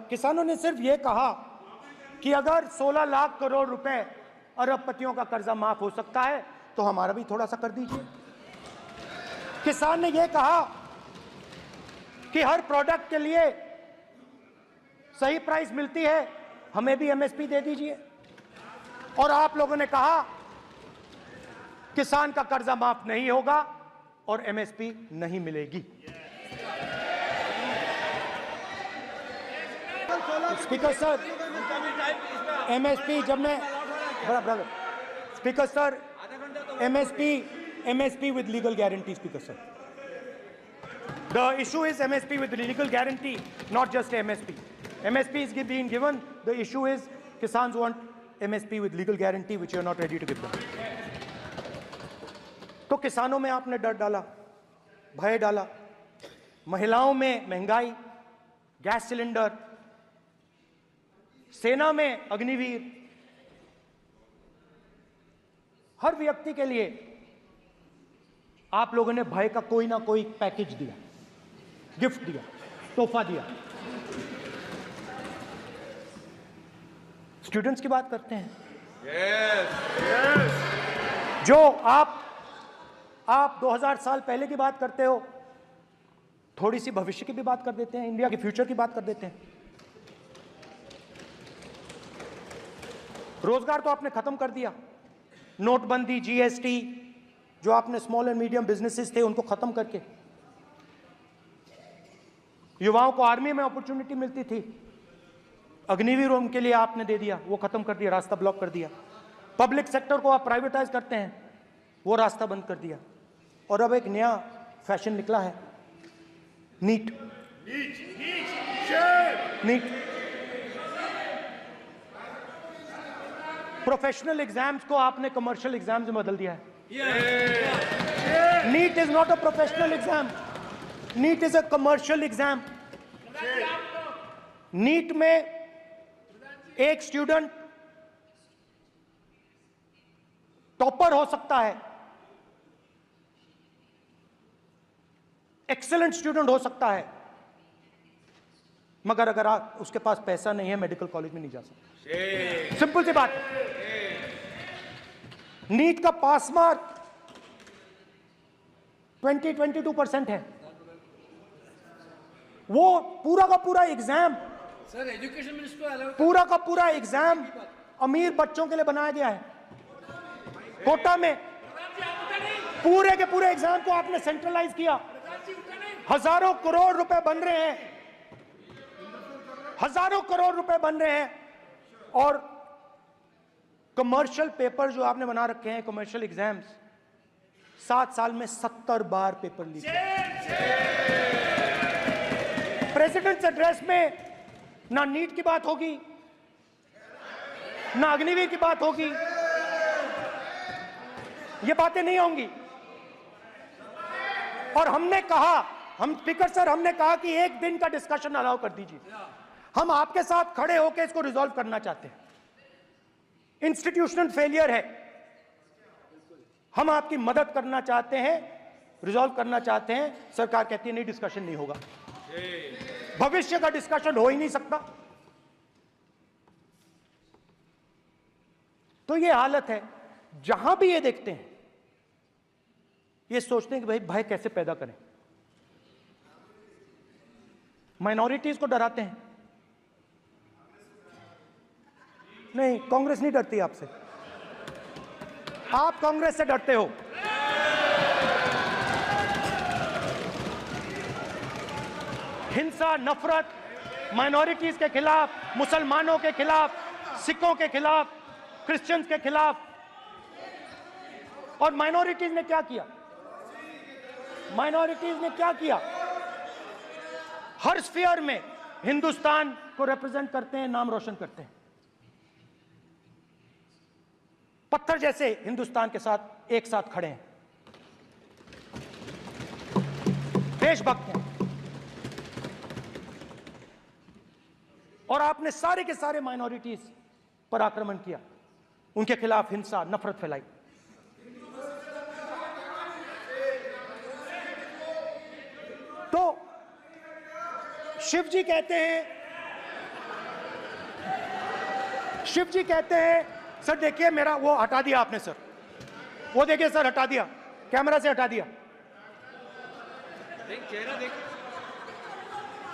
Speaker 1: किसानों ने सिर्फ ये कहा कि अगर 16 लाख करोड़ रुपए अरबपतियों का कर्जा माफ हो सकता है तो हमारा भी थोड़ा सा कर दीजिए। किसान ने ये कहा कि हर प्रोडक्ट के लिए सही प्राइस मिलती है, हमें भी एमएसपी दे दीजिए। और आप लोगों ने कहा किसान का कर्जा माफ नहीं होगा और एमएसपी नहीं मिलेगी। स्पीकर सर, एमएसपी जब मैं speaker sir, MSP with legal guarantee. Speaker sir, the issue is MSP with legal guarantee, not just MSP. MSP is being given. The issue is Kisans want MSP with legal guarantee, which you are not ready to give them. तो किसानों में आपने डर डाला, भय डाला, महिलाओं में महंगाई, गैस सिलेंडर, सेना में अग्निवीर, हर व्यक्ति के लिए आप लोगों ने भय का कोई ना कोई पैकेज दिया, गिफ्ट दिया, तोहफा दिया। स्टूडेंट्स की बात करते हैं। जो आप 2000 साल पहले की बात करते हो, थोड़ी सी भविष्य की भी बात कर देते हैं, इंडिया के फ्यूचर की बात कर देते हैं। रोजगार तो आपने खत्म कर दिया, नोटबंदी, जीएसटी, जो आपने स्मॉल एंड मीडियम बिजनेसेस थे उनको खत्म करके, युवाओं को आर्मी में अपॉर्चुनिटी मिलती थी, अग्निवीर उनके लिए आपने दे दिया, वो खत्म कर दिया, रास्ता ब्लॉक कर दिया। पब्लिक सेक्टर को आप प्राइवेटाइज करते हैं, वो रास्ता बंद कर दिया। और अब एक नया फैशन निकला है, नीट। प्रोफेशनल एग्जाम्स को आपने कमर्शियल एग्जाम्स में बदल दिया है। NEET is not a professional exam, NEET is a commercial exam. NEET में एक स्टूडेंट टॉपर हो सकता है, एक्सीलेंट स्टूडेंट हो सकता है, मगर अगर उसके पास पैसा नहीं है, मेडिकल कॉलेज में नहीं जा सकता। सिंपल सी बात है। नीट का पास मार्क 22% है। वो पूरा का पूरा एग्जाम,
Speaker 4: सर एजुकेशन मिनिस्टर
Speaker 1: पूरा का पूरा एग्जाम अमीर बच्चों के लिए बनाया गया है। कोटा में पूरे के पूरे एग्जाम को आपने सेंट्रलाइज किया। हजारों करोड़ रुपए बन रहे हैं, हजारों करोड़ रुपए बन रहे हैं। और कमर्शियल पेपर जो आपने बना रखे हैं, कमर्शियल एग्जाम्स, 7 साल में 70 बार पेपर लीक। प्रेसिडेंट्स एड्रेस में ना नीट की बात होगी, ना अग्निवीर की बात होगी, ये बातें नहीं होंगी। और हमने कहा, हम स्पीकर सर, हमने कहा कि एक दिन का डिस्कशन अलाउ कर दीजिए। हम आपके साथ खड़े होकर इसको रिजॉल्व करना चाहते हैं। इंस्टीट्यूशनल फेलियर है, हम आपकी मदद करना चाहते हैं, रिजॉल्व करना चाहते हैं। सरकार कहती है नहीं, डिस्कशन नहीं होगा, भविष्य का डिस्कशन हो ही नहीं सकता। तो ये हालत है। जहां भी ये देखते हैं, ये सोचते हैं कि भाई भय कैसे पैदा करें, माइनॉरिटीज को डराते हैं। नहीं, कांग्रेस नहीं डरती आपसे, आप कांग्रेस से डरते हो। हिंसा, नफरत, माइनॉरिटीज के खिलाफ, मुसलमानों के खिलाफ, सिखों के खिलाफ, क्रिश्चियंस के खिलाफ। और माइनॉरिटीज ने क्या किया? माइनॉरिटीज ने क्या किया? हर स्फीयर में हिंदुस्तान को रिप्रेजेंट करते हैं, नाम रोशन करते हैं। पत्थर जैसे हिंदुस्तान के साथ एक साथ खड़े हैं, देशभक्त हैं। और आपने सारे के सारे माइनॉरिटीज पर आक्रमण किया, उनके खिलाफ हिंसा, नफरत फैलाई। तो शिव जी कहते हैं, सर देखिए मेरा वो हटा दिया आपने सर, वो देखिए सर हटा दिया, कैमरा से हटा दिया।
Speaker 3: चेहरा देखिए,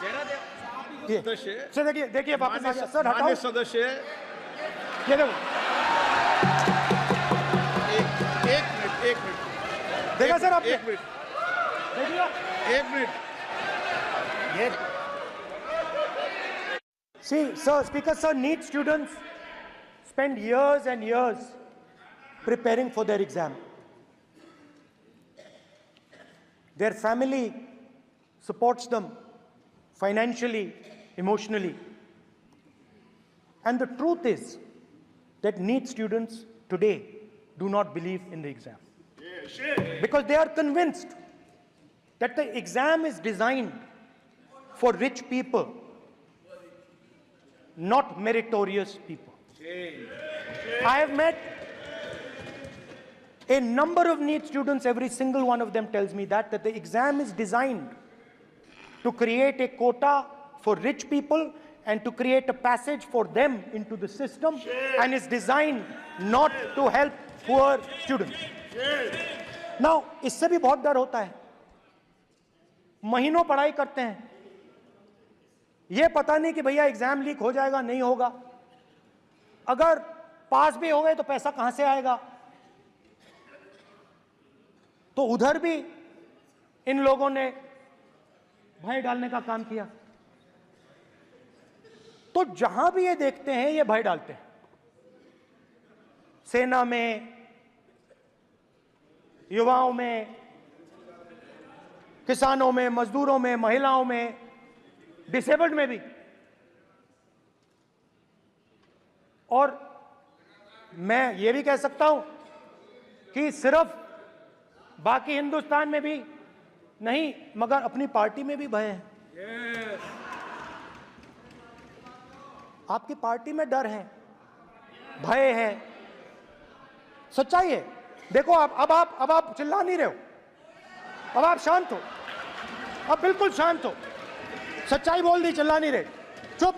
Speaker 3: चेहरा
Speaker 2: सदस्य,
Speaker 1: सर देखिए वापस आ गया सर, हटाओ
Speaker 2: माननीय सदस्य,
Speaker 1: ये देखो,
Speaker 2: एक मिनट
Speaker 1: देखा सर आपने?
Speaker 2: एक मिनट
Speaker 1: देखिए,
Speaker 2: एक मिनट
Speaker 1: ये see sir, speaker sir, NEET students spend years and years preparing for their exam. Their family supports them financially, emotionally. And the truth is that NEET students today do not believe in the exam. Because they are convinced that the exam is designed for rich people, not meritorious people. I have met a number of NEET students, every single one of them tells me that the exam is designed to create a quota for rich people and to create a passage for them into the system, and is designed not to help poor students. Now, इससे भी बहुत डर होता है। महीनों पढ़ाई करते हैं, ये पता नहीं कि भैया एग्जाम लीक हो जाएगा, नहीं होगा, अगर पास भी हो गए तो पैसा कहां से आएगा। तो उधर भी इन लोगों ने भय डालने का काम किया। तो जहां भी ये देखते हैं ये भय डालते हैं। सेना में, युवाओं में, किसानों में, मजदूरों में, महिलाओं में, डिसेबल्ड में भी। और मैं ये भी कह सकता हूं कि सिर्फ बाकी हिंदुस्तान में भी नहीं, मगर अपनी पार्टी में भी भय है। आपकी पार्टी में डर है, भय है, सच्चाई है। देखो अब आप चिल्ला नहीं रहे हो, अब आप शांत हो, अब बिल्कुल शांत हो, सच्चाई बोल दी, चिल्ला नहीं रहे, चुप।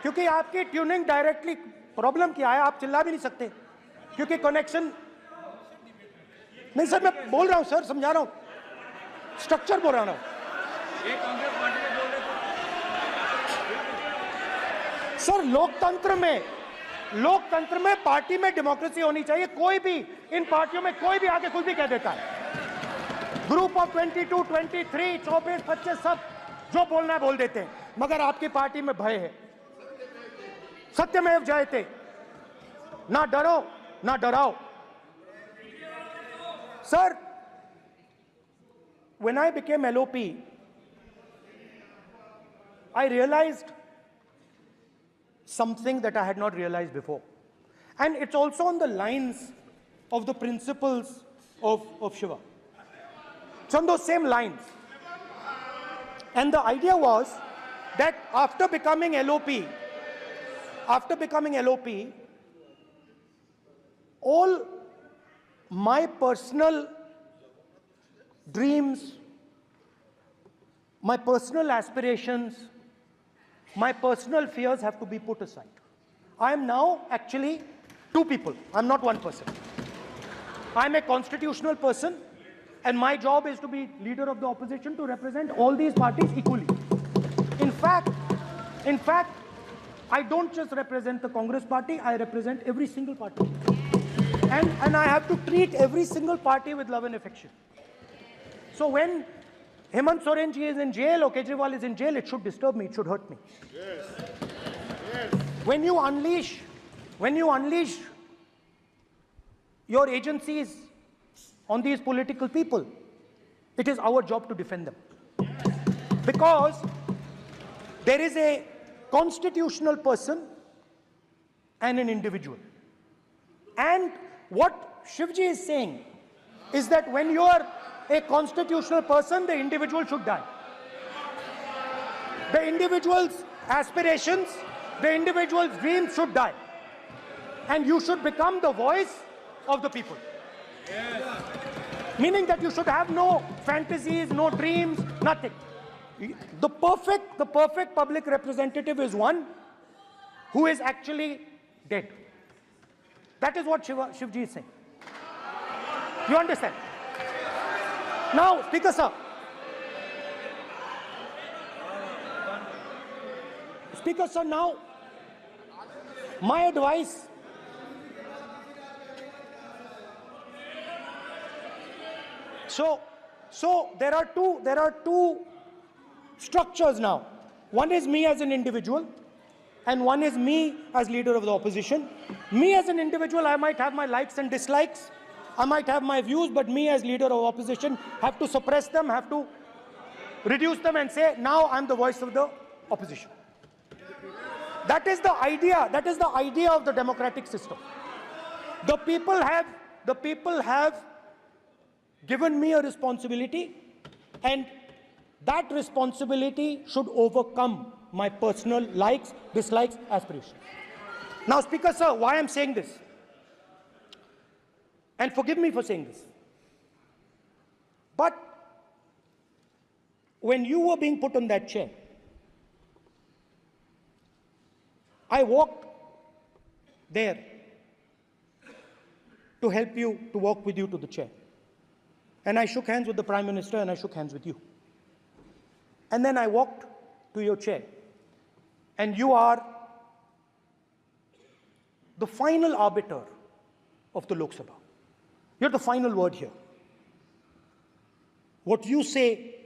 Speaker 1: क्योंकि आपकी ट्यूनिंग डायरेक्टली, प्रॉब्लम क्या है, आप चिल्ला भी नहीं सकते क्योंकि कनेक्शन नहीं। सर मैं बोल रहा हूं सर, समझा रहा हूं, स्ट्रक्चर बोल रहा हूं।
Speaker 3: ये कांग्रेस पार्टी में बोल रहे थे
Speaker 1: सर लोकतंत्र में पार्टी में डेमोक्रेसी होनी चाहिए। कोई भी इन पार्टियों में कोई भी आके कुछ भी कह देता है। ग्रुप ऑफ 22, 23, 24, 25 सब जो बोलना है बोल देते हैं, मगर आपकी पार्टी में भय है। सत्यमेव जयते, ना डरो ना डराओ। Sir, when I became LOP, I realized something that I had not realized before. And it's also on the lines of the principles of Shiva. It's on those same lines. And the idea was that after becoming LOP, all my personal dreams, my personal aspirations, my personal fears have to be put aside. I am now actually two people. I'm not one person. I'm a constitutional person, and my job is to be leader of the opposition, to represent all these parties equally. In fact, I don't just represent the Congress party, I represent every single party. And I have to treat every single party with love and affection. So when Hemant Soren ji is in jail or Kejriwal is in jail, it should disturb me, it should hurt me. Yes. Yes. When you unleash your agencies on these political people, it is our job to defend them. Because there is a constitutional person and an individual. And what Shivji is saying is that when you are a constitutional person, the individual should die. The individual's aspirations, the individual's dreams should die. And you should become the voice of the people. Yes. Meaning that you should have no fantasies, no dreams, nothing. The perfect public representative is one who is actually dead. That is what Shivji is saying. You understand? Now, Speaker sir. Speaker sir, now, my advice. So there are two structures now. One is me as an individual, and one is me as leader of the opposition. Me as an individual, I might have my likes and dislikes, I might have my views, but me as leader of opposition have to suppress them, have to reduce them and say, now I'm the voice of the opposition. That is the idea of the democratic system. The people have given me a responsibility, and that responsibility should overcome my personal likes, dislikes, aspirations. Now, Speaker sir, why I'm saying this, and forgive me for saying this, but when you were being put on that chair, I walked there to help you, to walk with you to the chair. And I shook hands with the Prime Minister, and I shook hands with you. And then I walked to your chair. And you are the final arbiter of the Lok Sabha. You're the final word here. What you say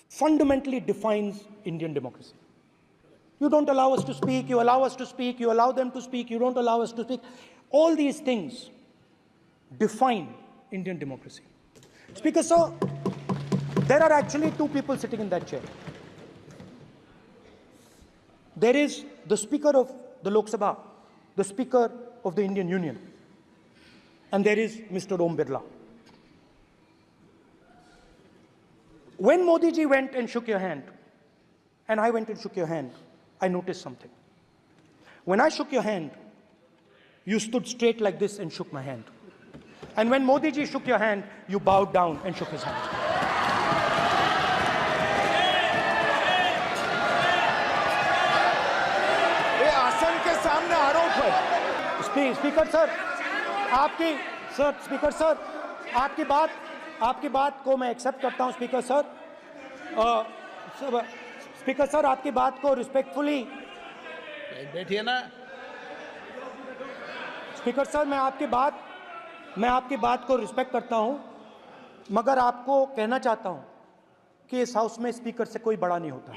Speaker 1: fundamentally defines Indian democracy. You don't allow us to speak, you allow us to speak, you allow them to speak, you don't allow us to speak. All these things define Indian democracy. Speaker sir, there are actually two people sitting in that chair. There is the Speaker of the Lok Sabha, the Speaker of the Indian Union, and there is Mr. Om Birla. When Modi ji went and shook your hand, and I went and shook your hand, I noticed something. When I shook your hand, you stood straight like this and shook my hand. And when Modi ji shook your hand, you bowed down and shook his hand.
Speaker 2: ये आसन के सामने आरोप है।
Speaker 1: Speaker sir, speaker sir, आपकी बात को मैं एक्सेप्ट करता हूं, स्पीकर सर। स्पीकर सर, आपकी बात को रिस्पेक्टफुली
Speaker 2: बैठिए ना।
Speaker 1: स्पीकर सर, मैं आपकी बात को रिस्पेक्ट करता हूं, मगर आपको कहना चाहता हूं कि इस हाउस में स्पीकर से कोई बड़ा नहीं होता।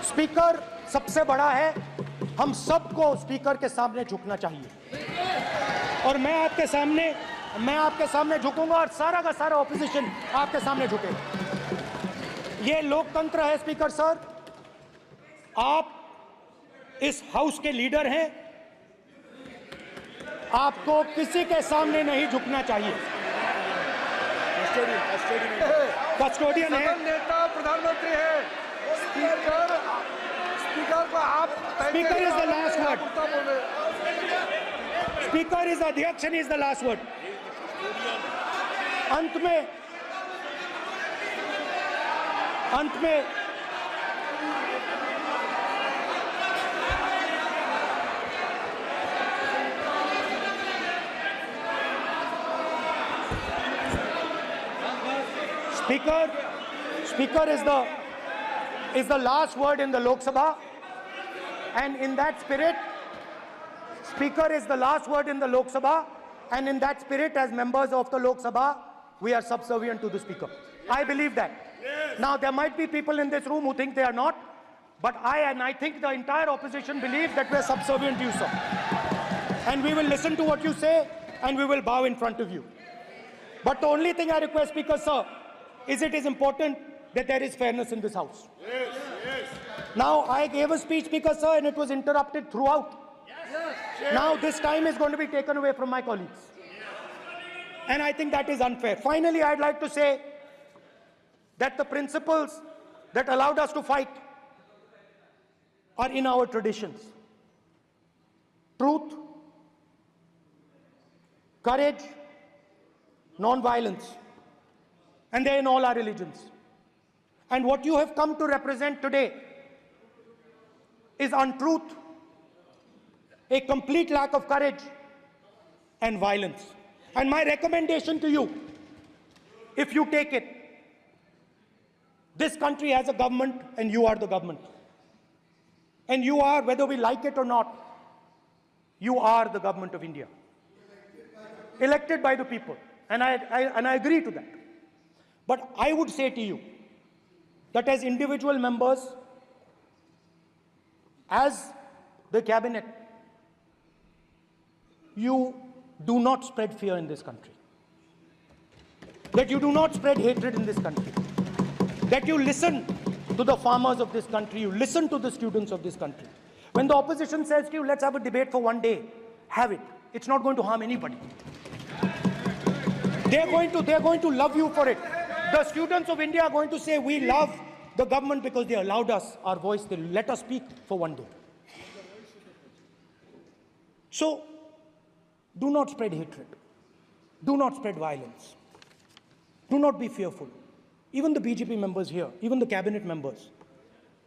Speaker 1: स्पीकर सबसे बड़ा है, हम सबको स्पीकर के सामने झुकना चाहिए। और मैं आपके सामने झुकूंगा, और सारा का सारा ऑपोजिशन आपके सामने झुकेगा। ये लोकतंत्र है स्पीकर सर। आप इस हाउस के लीडर हैं, आपको किसी के सामने नहीं झुकना चाहिए। कस्टोडियन है।
Speaker 4: सदन नेता प्रधानमंत्री है, स्पीकर को आप
Speaker 1: Speaker is the last word.
Speaker 4: बोल रहे हैं।
Speaker 1: Speaker is अध्यक्ष and is the last word. अंत में Speaker is the last word in the Lok Sabha, and in that spirit, Speaker is the last word in the Lok Sabha, and in that spirit, as members of the Lok Sabha, we are subservient to the Speaker. I believe that. Now, there might be people in this room who think they are not, but I think the entire opposition believes that we are subservient to you, sir. And we will listen to what you say, and we will bow in front of you. But the only thing I request, Speaker, sir, is it is important that there is fairness in this House. Now, I gave a speech, Speaker, sir, and it was interrupted throughout. Now, this time is going to be taken away from my colleagues. And I think that is unfair. Finally, I'd like to say that the principles that allowed us to fight are in our traditions. Truth, courage, non-violence. And they're in all our religions. And what you have come to represent today is untruth, a complete lack of courage, and violence. And my recommendation to you, if you take it, this country has a government and you are the government. And you are, whether we like it or not, you are the government of India. Elected by the people. And I agree to that. But I would say to you that as individual members, as the cabinet, you do not spread fear in this country. That you do not spread hatred in this country. That you listen to the farmers of this country, you listen to the students of this country. When the opposition says to you, let's have a debate for one day, have it. It's not going to harm anybody. They're going to love you for it. The students of India are going to say, we love the government because they allowed us our voice, they let us speak for one day. So, do not spread hatred. Do not spread violence. Do not be fearful. Even the BJP members here, even the cabinet members,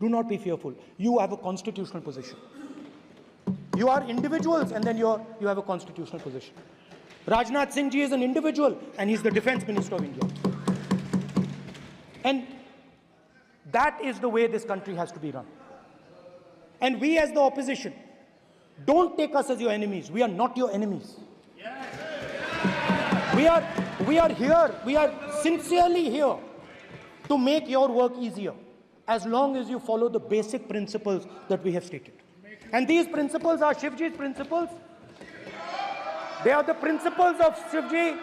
Speaker 1: do not be fearful. You have a constitutional position. You are individuals and then you have a constitutional position. Rajnath Singh ji is an individual and he's the Defense Minister of India. And that is the way this country has to be run. And we as the opposition, don't take us as your enemies. We are not your enemies. We are here, we are sincerely here to make your work easier, as long as you follow the basic principles that we have stated. And these principles are Shivji's principles. They are the principles of Shivji.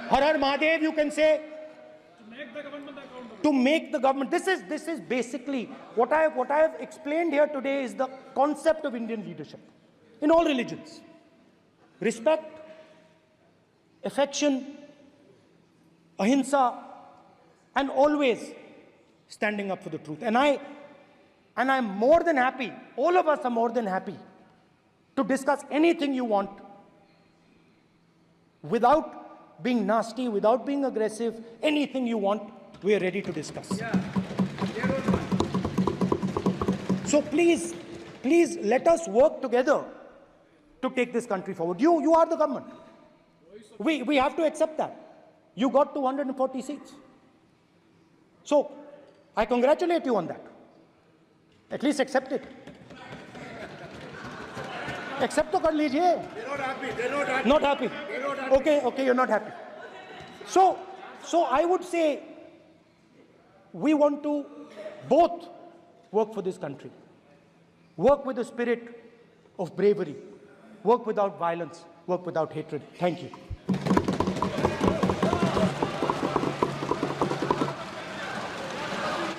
Speaker 1: Har Har Mahadev, you can say. To make the government. This is basically what I have explained here today is the concept of Indian leadership in all religions. Respect, affection, ahimsa, and always standing up for the truth. And I'm more than happy, all of us are more than happy to discuss anything you want without being nasty, without being aggressive, anything you want, we are ready to discuss. So please let us work together to take this country forward. You are the government. We have to accept that. You got 240 seats. So I congratulate you on that. At least accept it. Accept to kar lijiye. They're not happy. Okay, you're not happy. So I would say we want to both work for this country. Work with the spirit of bravery. Work without violence. Work without hatred. Thank you.